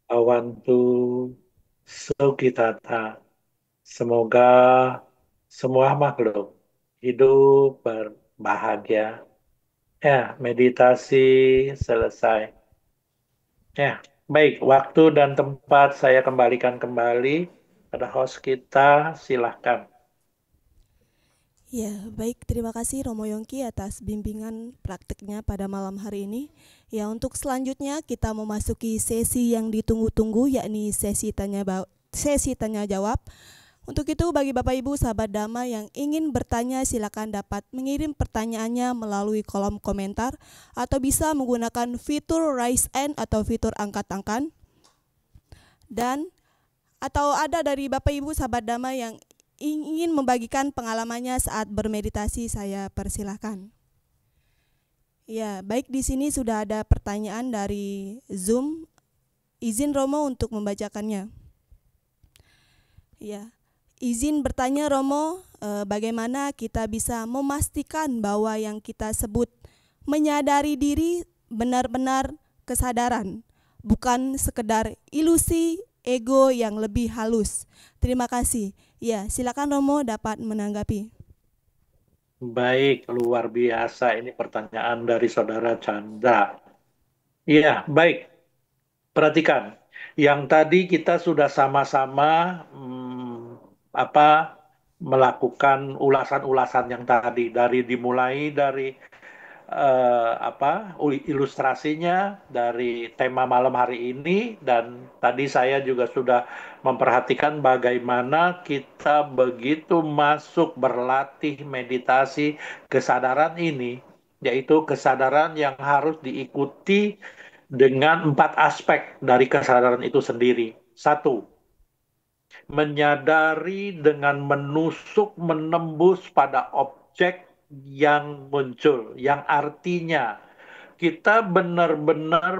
awantu sukitata. Semoga semua makhluk hidup berbahagia. Ya, meditasi selesai. Ya, baik. Waktu dan tempat saya kembalikan kembali pada host kita. Silahkan. Ya, baik. Terima kasih Romo Yongki atas bimbingan praktiknya pada malam hari ini. Ya, untuk selanjutnya kita memasuki sesi yang ditunggu-tunggu, yakni sesi tanya jawab. Untuk itu, bagi Bapak Ibu sahabat Dhamma yang ingin bertanya, silakan dapat mengirim pertanyaannya melalui kolom komentar atau bisa menggunakan fitur raise hand atau fitur angkat tangan. Dan atau ada dari Bapak Ibu sahabat Dhamma yang ingin membagikan pengalamannya saat bermeditasi, saya persilahkan. Ya, baik, di sini sudah ada pertanyaan dari Zoom. Izin Romo untuk membacakannya. Ya, izin bertanya Romo, bagaimana kita bisa memastikan bahwa yang kita sebut menyadari diri benar-benar kesadaran, bukan sekedar ilusi ego yang lebih halus. Terima kasih. Ya, silakan Romo dapat menanggapi. Baik, luar biasa ini pertanyaan dari Saudara Chandra. Iya, baik. Perhatikan, yang tadi kita sudah sama-sama melakukan ulasan-ulasan yang tadi, dimulai dari ilustrasinya dari tema malam hari ini, dan tadi saya juga sudah memperhatikan bagaimana kita begitu masuk berlatih meditasi kesadaran ini, yaitu kesadaran yang harus diikuti dengan 4 aspek dari kesadaran itu sendiri. 1, menyadari dengan menusuk, menembus pada objek yang muncul, yang artinya kita benar-benar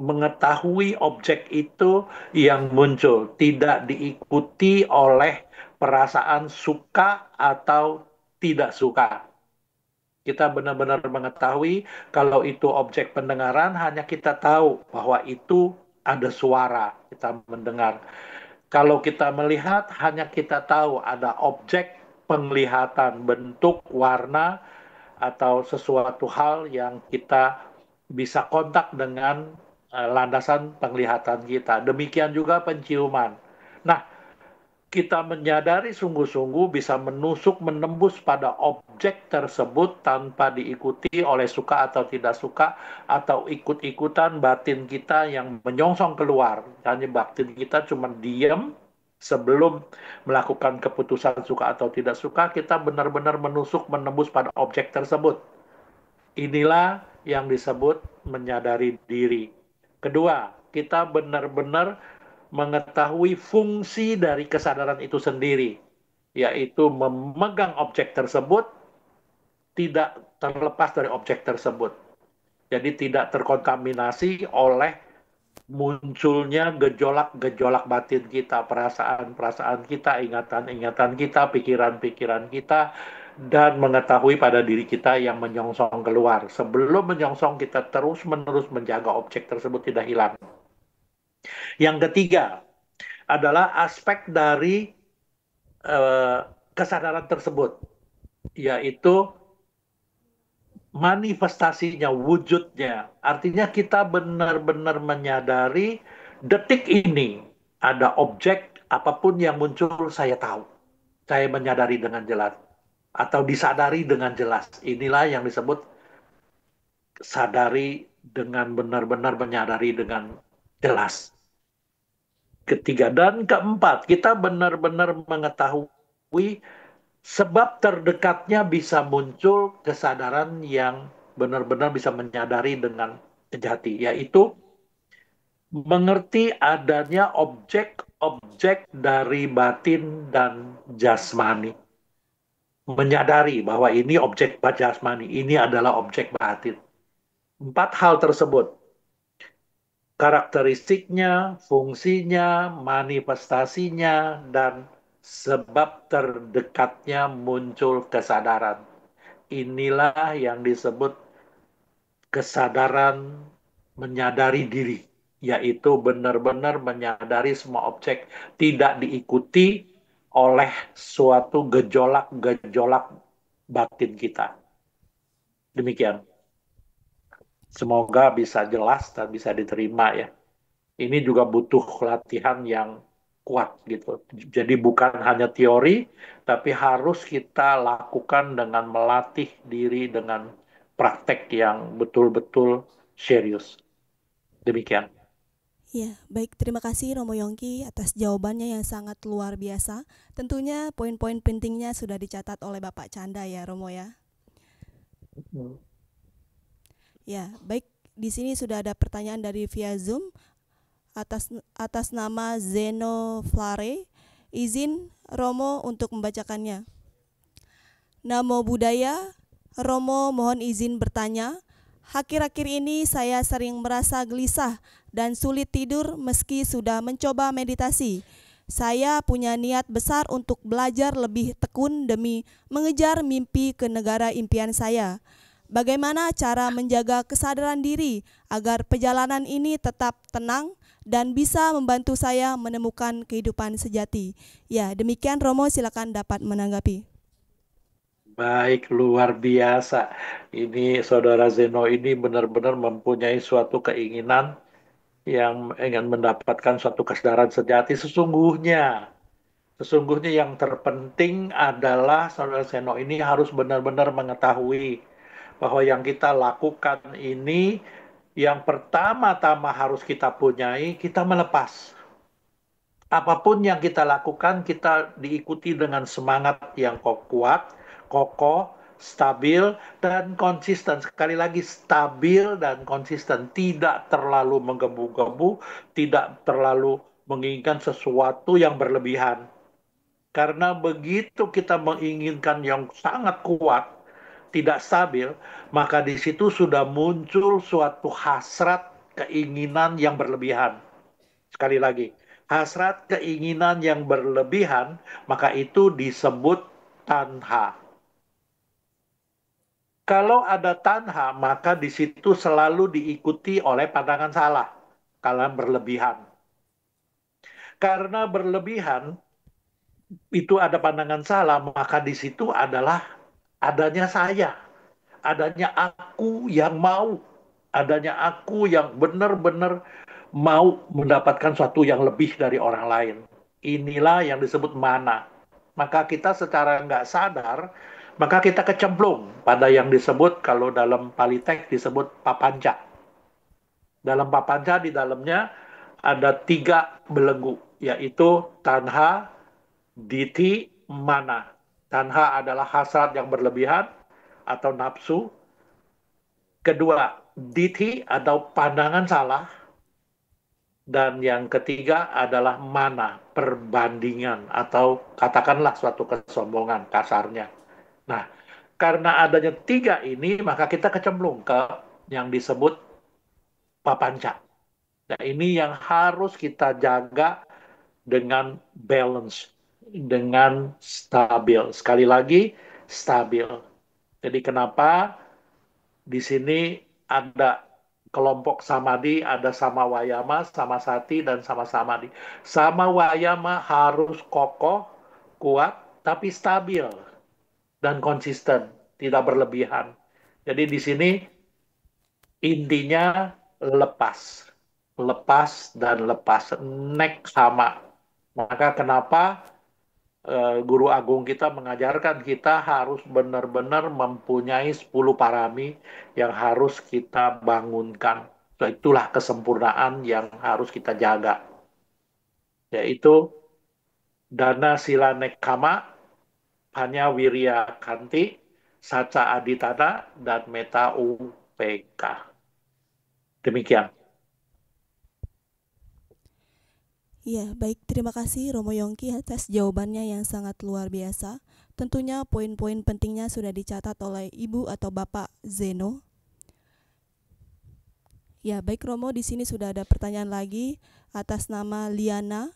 mengetahui objek itu yang muncul, tidak diikuti oleh perasaan suka atau tidak suka. Kita benar-benar mengetahui kalau itu objek pendengaran, hanya kita tahu bahwa itu ada suara, kita mendengar. Kalau kita melihat, hanya kita tahu ada objek penglihatan, bentuk, warna, atau sesuatu hal yang kita bisa kontak dengan landasan penglihatan kita. Demikian juga penciuman. Nah, kita menyadari sungguh-sungguh bisa menusuk, menembus pada objek tersebut tanpa diikuti oleh suka atau tidak suka, atau ikut-ikutan batin kita yang menyongsong keluar. Hanya batin kita cuma diam sebelum melakukan keputusan suka atau tidak suka, kita benar-benar menusuk, menembus pada objek tersebut. Inilah yang disebut menyadari diri. Kedua, kita benar-benar mengetahui fungsi dari kesadaran itu sendiri, yaitu memegang objek tersebut, tidak terlepas dari objek tersebut. Jadi tidak terkontaminasi oleh munculnya gejolak-gejolak batin kita, perasaan-perasaan kita, ingatan-ingatan kita, pikiran-pikiran kita, dan mengetahui pada diri kita yang menyongsong keluar. Sebelum menyongsong, kita terus-menerus menjaga objek tersebut tidak hilang. Yang ketiga adalah aspek dari kesadaran tersebut, yaitu manifestasinya, wujudnya. Artinya kita benar-benar menyadari detik ini ada objek apapun yang muncul, saya tahu. Saya menyadari dengan jelas. Atau disadari dengan jelas. Inilah yang disebut sadari dengan benar-benar menyadari dengan jelas. Ketiga dan keempat, kita benar-benar mengetahui sebab terdekatnya bisa muncul kesadaran yang benar-benar bisa menyadari dengan sejati, yaitu mengerti adanya objek-objek dari batin dan jasmani. Menyadari bahwa ini objek jasmani, ini adalah objek batin. 4 hal tersebut, karakteristiknya, fungsinya, manifestasinya, dan sebab terdekatnya muncul kesadaran. Inilah yang disebut kesadaran menyadari diri, yaitu benar-benar menyadari semua objek tidak diikuti oleh suatu gejolak-gejolak batin kita. Demikian. Semoga bisa jelas dan bisa diterima ya. Ini juga butuh latihan yang kuat gitu. Jadi bukan hanya teori, tapi harus kita lakukan dengan melatih diri dengan praktek yang betul-betul serius. Demikian. Ya, baik, terima kasih Romo Yongki atas jawabannya yang sangat luar biasa. Tentunya poin-poin pentingnya sudah dicatat oleh Bapak Canda ya, Romo ya. Ya, baik, di sini sudah ada pertanyaan dari via Zoom atas nama Zeno Flare. Izin Romo untuk membacakannya. Namo Buddhaya, Romo mohon izin bertanya. Akhir-akhir ini saya sering merasa gelisah dan sulit tidur meski sudah mencoba meditasi. Saya punya niat besar untuk belajar lebih tekun demi mengejar mimpi ke negara impian saya. Bagaimana cara menjaga kesadaran diri agar perjalanan ini tetap tenang dan bisa membantu saya menemukan kehidupan sejati? Ya, demikian Romo, silakan dapat menanggapi. Baik, luar biasa. Ini Saudara Zeno ini benar-benar mempunyai suatu keinginan yang ingin mendapatkan suatu kesadaran sejati. Sesungguhnya yang terpenting adalah Saudara Zeno ini harus benar-benar mengetahui bahwa yang kita lakukan ini yang pertama-tama harus kita punyai, kita melepas. Apapun yang kita lakukan, kita diikuti dengan semangat yang kuat, kokoh, stabil, dan konsisten. Sekali lagi, stabil dan konsisten. Tidak terlalu menggebu-gebu, tidak terlalu menginginkan sesuatu yang berlebihan. Karena begitu kita menginginkan yang sangat kuat, tidak stabil, maka di situ sudah muncul suatu hasrat keinginan yang berlebihan. Sekali lagi, hasrat keinginan yang berlebihan, maka itu disebut tanha. Kalau ada tanha, maka di situ selalu diikuti oleh pandangan salah, kalau berlebihan. Karena berlebihan, itu ada pandangan salah, maka di situ adalah adanya saya, adanya aku yang mau, adanya aku yang benar-benar mau mendapatkan sesuatu yang lebih dari orang lain. Inilah yang disebut mana. Maka kita secara nggak sadar, maka kita kecemplung pada yang disebut, kalau dalam Pali teks disebut papanca. Dalam papanca di dalamnya ada 3 belenggu, yaitu tanha, diti, mana. Tanha adalah hasrat yang berlebihan atau nafsu. Kedua, diti atau pandangan salah. Dan yang ketiga adalah mana, perbandingan atau katakanlah suatu kesombongan kasarnya. Nah, karena adanya 3 ini, maka kita kecemplung ke yang disebut papanca. Nah, ini yang harus kita jaga dengan balance, dengan stabil. Sekali lagi, stabil. Jadi kenapa di sini ada kelompok samadhi, ada sama wayama, sama sati, dan sama samadhi. Sama wayama harus kokoh, kuat, tapi stabil dan konsisten, tidak berlebihan. Jadi di sini intinya lepas, lepas dan lepas, nek sama. Maka kenapa Guru Agung kita mengajarkan kita harus benar-benar mempunyai 10 parami yang harus kita bangunkan. So, itulah kesempurnaan yang harus kita jaga. Yaitu dana sila nekama, hanya wirya kanti, saca aditana, dan meta upk. Demikian. Ya, baik, terima kasih Romo Yongki atas jawabannya yang sangat luar biasa. Tentunya poin-poin pentingnya sudah dicatat oleh Ibu atau Bapak Zeno. Ya, baik Romo, di sini sudah ada pertanyaan lagi atas nama Liana.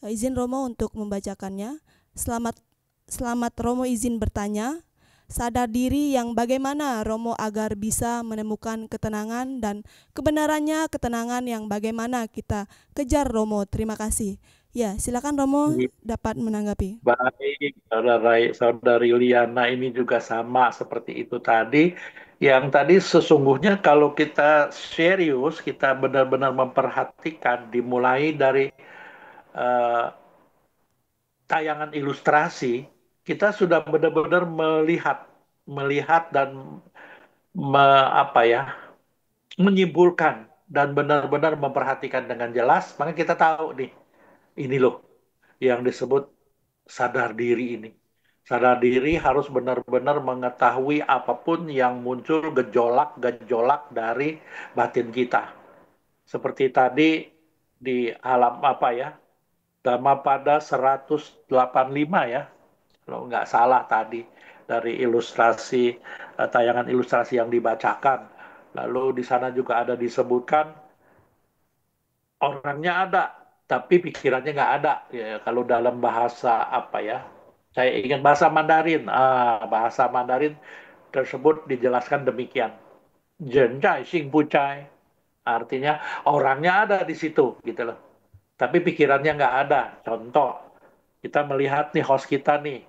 Izin Romo untuk membacakannya. Selamat Romo izin bertanya. sadar diri yang bagaimana Romo agar bisa menemukan ketenangan dan kebenarannya ketenangan yang bagaimana kita kejar Romo. Terima kasih. Ya, silakan Romo dapat menanggapi. Baik, saudari Liana ini juga sama seperti itu tadi. Yang tadi sesungguhnya kalau kita serius, kita benar-benar memperhatikan, dimulai dari eh, tayangan ilustrasi, kita sudah benar-benar melihat dan apa ya, menyimpulkan dan benar-benar memperhatikan dengan jelas, maka kita tahu nih, ini loh yang disebut sadar diri ini. Sadar diri harus benar-benar mengetahui apapun yang muncul gejolak-gejolak dari batin kita. Seperti tadi di alam apa ya, Dhammapada 185 ya, kalau nggak salah tadi dari ilustrasi tayangan ilustrasi yang dibacakan. Lalu di sana juga ada disebutkan orangnya ada, tapi pikirannya nggak ada. Ya, kalau dalam bahasa apa ya? Saya ingat bahasa Mandarin. Bahasa Mandarin tersebut dijelaskan demikian. Zhen xing bu zai. Artinya orangnya ada di situ, gitu loh. Tapi pikirannya nggak ada. Contoh, kita melihat nih host kita nih.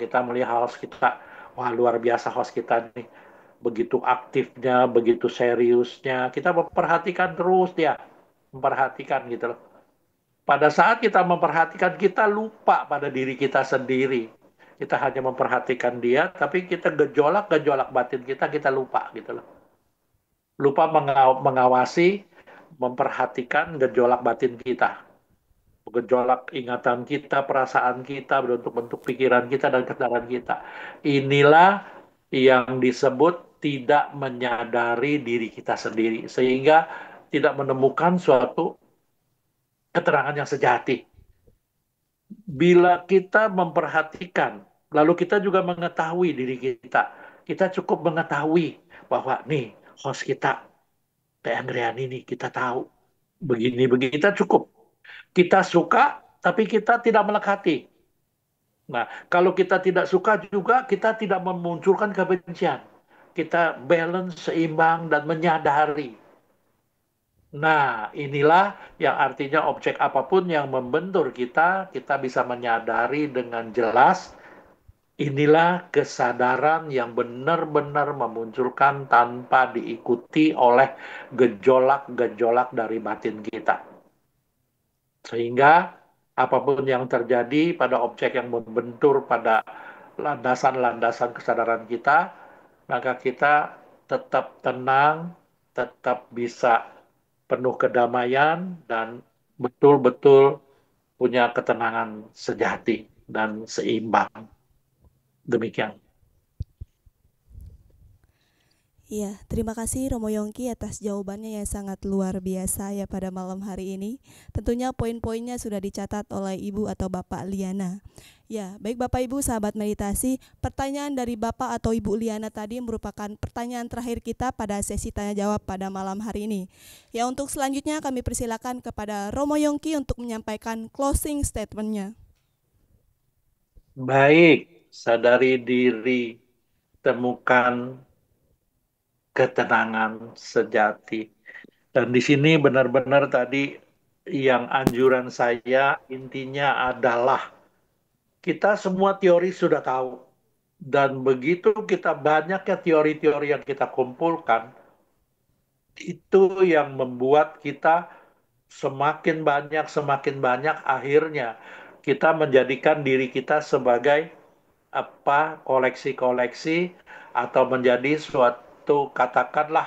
Kita melihat host kita. Wah, luar biasa host kita nih. Begitu aktifnya, begitu seriusnya. Kita memperhatikan terus dia. Memperhatikan gitu loh. Pada saat kita memperhatikan, kita lupa pada diri kita sendiri. Kita hanya memperhatikan dia, tapi kita gejolak-gejolak batin kita lupa gitu loh. Lupa mengawasi, memperhatikan gejolak batin kita. Gejolak ingatan kita, perasaan kita, bentuk-bentuk pikiran kita, dan kesadaran kita. Inilah yang disebut tidak menyadari diri kita sendiri. Sehingga tidak menemukan suatu keterangan yang sejati. Bila kita memperhatikan, lalu kita juga mengetahui diri kita, kita cukup mengetahui bahwa nih host kita, Teh Andreani ini kita tahu begini-begini, kita cukup. Kita suka, tapi kita tidak melekati. Nah, kalau kita tidak suka juga, kita tidak memunculkan kebencian. Kita balance, seimbang, dan menyadari. Nah, inilah yang artinya objek apapun yang membentur kita, kita bisa menyadari dengan jelas. Inilah kesadaran yang benar-benar memunculkan tanpa diikuti oleh gejolak-gejolak dari batin kita. Sehingga apapun yang terjadi pada objek yang membentur pada landasan-landasan kesadaran kita, maka kita tetap tenang, tetap bisa penuh kedamaian, dan betul-betul punya ketenangan sejati dan seimbang. Demikian. Iya, terima kasih Romo Yongki atas jawabannya yang sangat luar biasa ya pada malam hari ini. Tentunya poin-poinnya sudah dicatat oleh Ibu atau Bapak Liana. Ya, baik Bapak Ibu sahabat meditasi, pertanyaan dari Bapak atau Ibu Liana tadi merupakan pertanyaan terakhir kita pada sesi tanya jawab pada malam hari ini. Ya, untuk selanjutnya kami persilakan kepada Romo Yongki untuk menyampaikan closing statement-nya. Baik, sadari diri, temukan ketenangan sejati. Dan di sini benar-benar tadi yang anjuran saya intinya adalah kita semua teori sudah tahu. Dan begitu kita banyaknya teori-teori yang kita kumpulkan, itu yang membuat kita semakin banyak akhirnya kita menjadikan diri kita sebagai koleksi-koleksi atau menjadi suatu katakanlah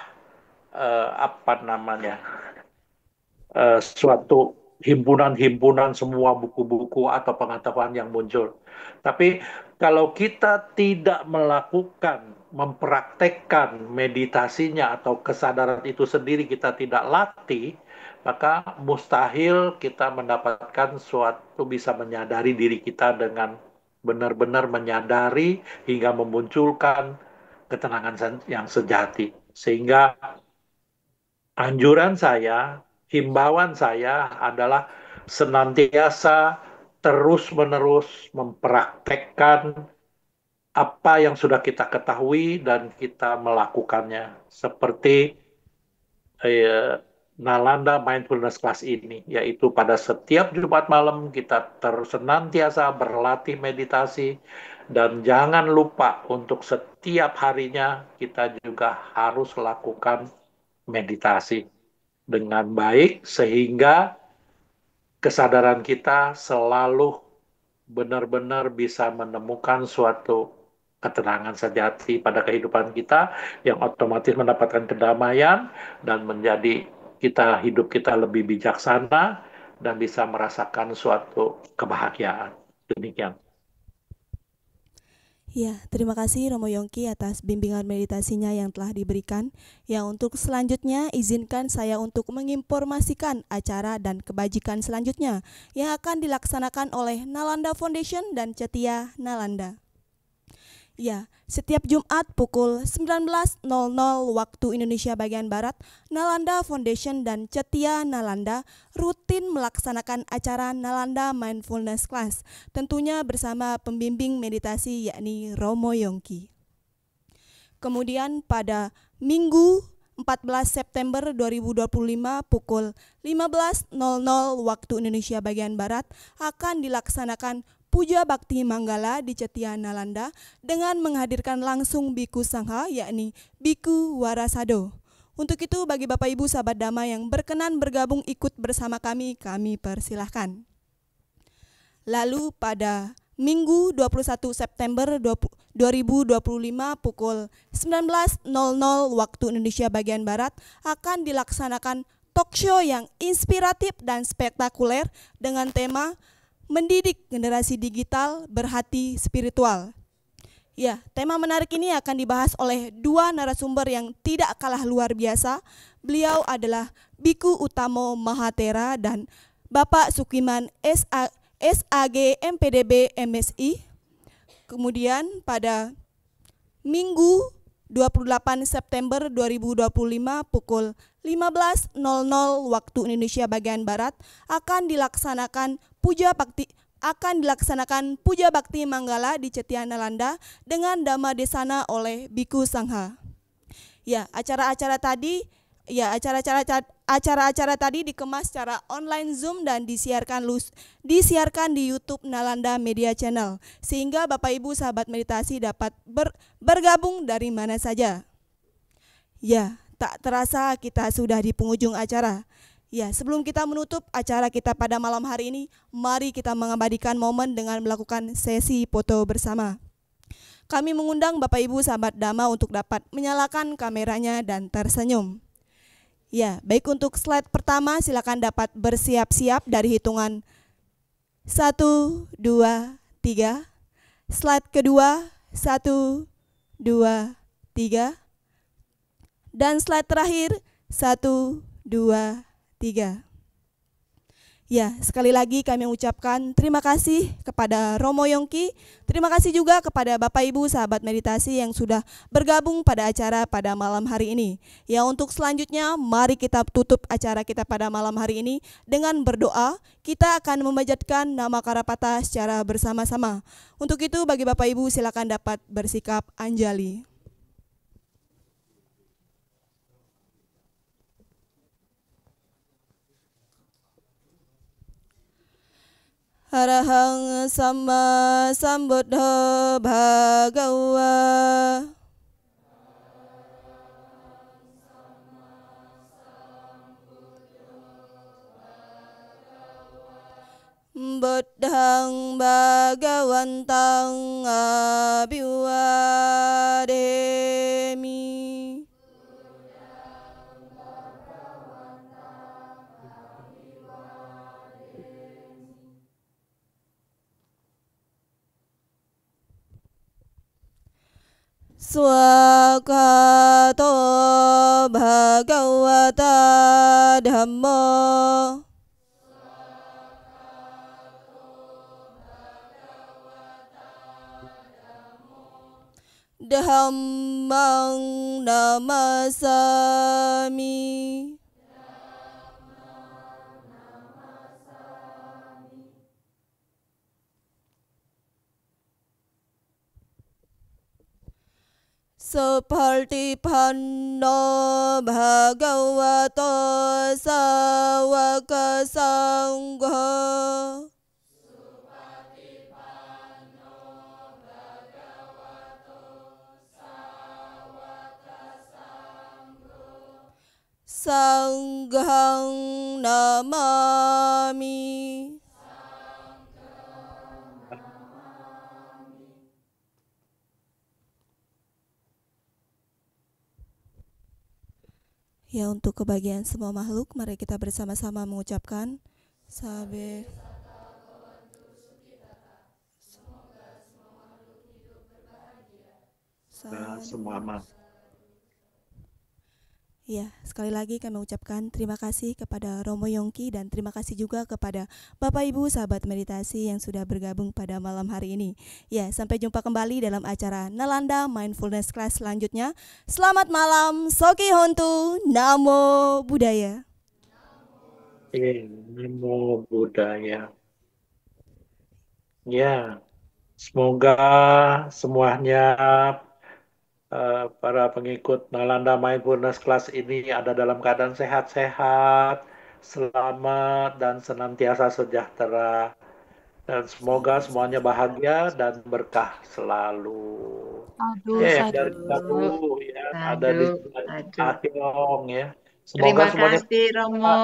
suatu himpunan-himpunan semua buku-buku atau pengetahuan yang muncul. Tapi kalau kita tidak mempraktekkan meditasinya atau kesadaran itu sendiri, kita tidak latih, maka mustahil kita mendapatkan suatu bisa menyadari diri kita dengan benar-benar menyadari hingga memunculkan ketenangan yang sejati. Sehingga anjuran saya, himbauan saya adalah senantiasa terus-menerus mempraktekkan apa yang sudah kita ketahui dan kita melakukannya. Seperti Nalanda Mindfulness Class ini, yaitu pada setiap Jumat malam kita tersenantiasa berlatih meditasi, dan jangan lupa untuk setiap harinya kita juga harus lakukan meditasi dengan baik sehingga kesadaran kita selalu benar-benar bisa menemukan suatu ketenangan sejati pada kehidupan kita yang otomatis mendapatkan kedamaian dan menjadi hidup kita lebih bijaksana dan bisa merasakan suatu kebahagiaan. Demikian. Ya, terima kasih Romo Yongki atas bimbingan meditasinya yang telah diberikan. Ya, untuk selanjutnya izinkan saya untuk menginformasikan acara dan kebajikan selanjutnya yang akan dilaksanakan oleh Nalanda Foundation dan Cetia Nalanda. Ya, setiap Jumat pukul 19.00 waktu Indonesia bagian Barat, Nalanda Foundation dan Cetia Nalanda rutin melaksanakan acara Nalanda Mindfulness Class, tentunya bersama pembimbing meditasi yakni Romo Yongki. Kemudian pada Minggu 14 September 2025 pukul 15.00 waktu Indonesia bagian Barat akan dilaksanakan Puja Bakti Manggala di Cetia Nalanda dengan menghadirkan langsung Biku Sangha yakni Biku Warasado. Untuk itu bagi Bapak Ibu sahabat Dhamma yang berkenan bergabung ikut bersama kami persilahkan. Lalu pada Minggu 21 September 2025 pukul 19.00 waktu Indonesia bagian Barat akan dilaksanakan talk show yang inspiratif dan spektakuler dengan tema Mendidik Generasi Digital Berhati Spiritual. Ya, tema menarik ini akan dibahas oleh dua narasumber yang tidak kalah luar biasa. Beliau adalah Biku Utamo Mahatera dan Bapak Sukiman SAG MPDB MSI. Kemudian pada Minggu 28 September 2025 pukul 15.00 waktu Indonesia bagian Barat akan dilaksanakan Puja Bakti Manggala di Cetia Nalanda dengan Dhamma Desana oleh Biku Sangha. Ya, acara-acara tadi dikemas secara online Zoom dan disiarkan di YouTube Nalanda Media Channel sehingga Bapak Ibu sahabat meditasi dapat bergabung dari mana saja. Ya, tak terasa kita sudah di penghujung acara. Ya, sebelum kita menutup acara kita pada malam hari ini, mari kita mengabadikan momen dengan melakukan sesi foto bersama. Kami mengundang Bapak Ibu sahabat Dhamma untuk dapat menyalakan kameranya dan tersenyum. Ya, baik untuk slide pertama silakan dapat bersiap-siap dari hitungan 1, 2, 3. Slide kedua 1, 2, 3. Dan slide terakhir 1, 2, 3. Ya, sekali lagi kami ucapkan terima kasih kepada Romo Yongki. Terima kasih juga kepada Bapak Ibu sahabat meditasi yang sudah bergabung pada acara pada malam hari ini. Ya, untuk selanjutnya mari kita tutup acara kita pada malam hari ini dengan berdoa. Kita akan memanjatkan nama Karapata secara bersama-sama. Untuk itu bagi Bapak Ibu silakan dapat bersikap anjali. Arahang Sama Sambuddha Bhagawa. Buddhang Bhagawantang Abhiwademi. Swakato Bhagavata Dhammo. Dhammang namasami. seperti panna bhagavato sawaka sangha. Sanghang namami. Ya, untuk kebahagiaan semua makhluk, mari kita bersama-sama mengucapkan Sabe. Semua aman. Ya, sekali lagi kami ucapkan terima kasih kepada Romo Yongki dan terima kasih juga kepada Bapak Ibu sahabat meditasi yang sudah bergabung pada malam hari ini. Ya, sampai jumpa kembali dalam acara Nalanda Mindfulness Class selanjutnya. Selamat malam, Soki Hontu, Namo Buddhaya. Namo Buddhaya. Ya, semoga semuanya para pengikut Nalanda Mindfulness Class ini ada dalam keadaan sehat-sehat, selamat, dan senantiasa sejahtera. Dan semoga semuanya bahagia dan berkah selalu. Aduh, Ya, yang sadu, dari Satu ya ada di sadu, sadu. Ahyong ya. Terima Semoga semuanya kasih, Romo.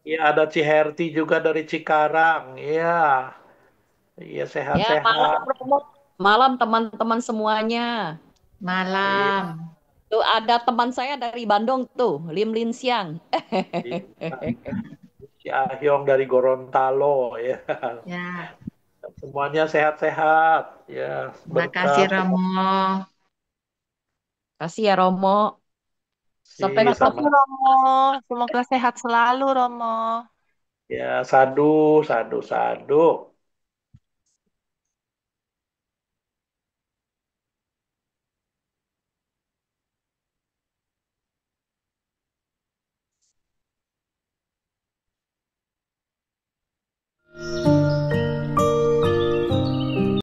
ya ada Ciherti juga dari Cikarang. Ya, iya Ya, malam sehat-sehat. Romo. Malam teman-teman semuanya. Iya, Malam. Tuh ada teman saya dari Bandung tuh, Lim Lin Siang. Si Ahyong dari Gorontalo ya. Ya, Semuanya sehat-sehat ya, terima kasih, berkah Romo. Kasih ya Romo. Sampai sih Terima kasih, sama ketemu. Romo. Semoga sehat selalu, Romo. ya, sadu, sadu, sadu.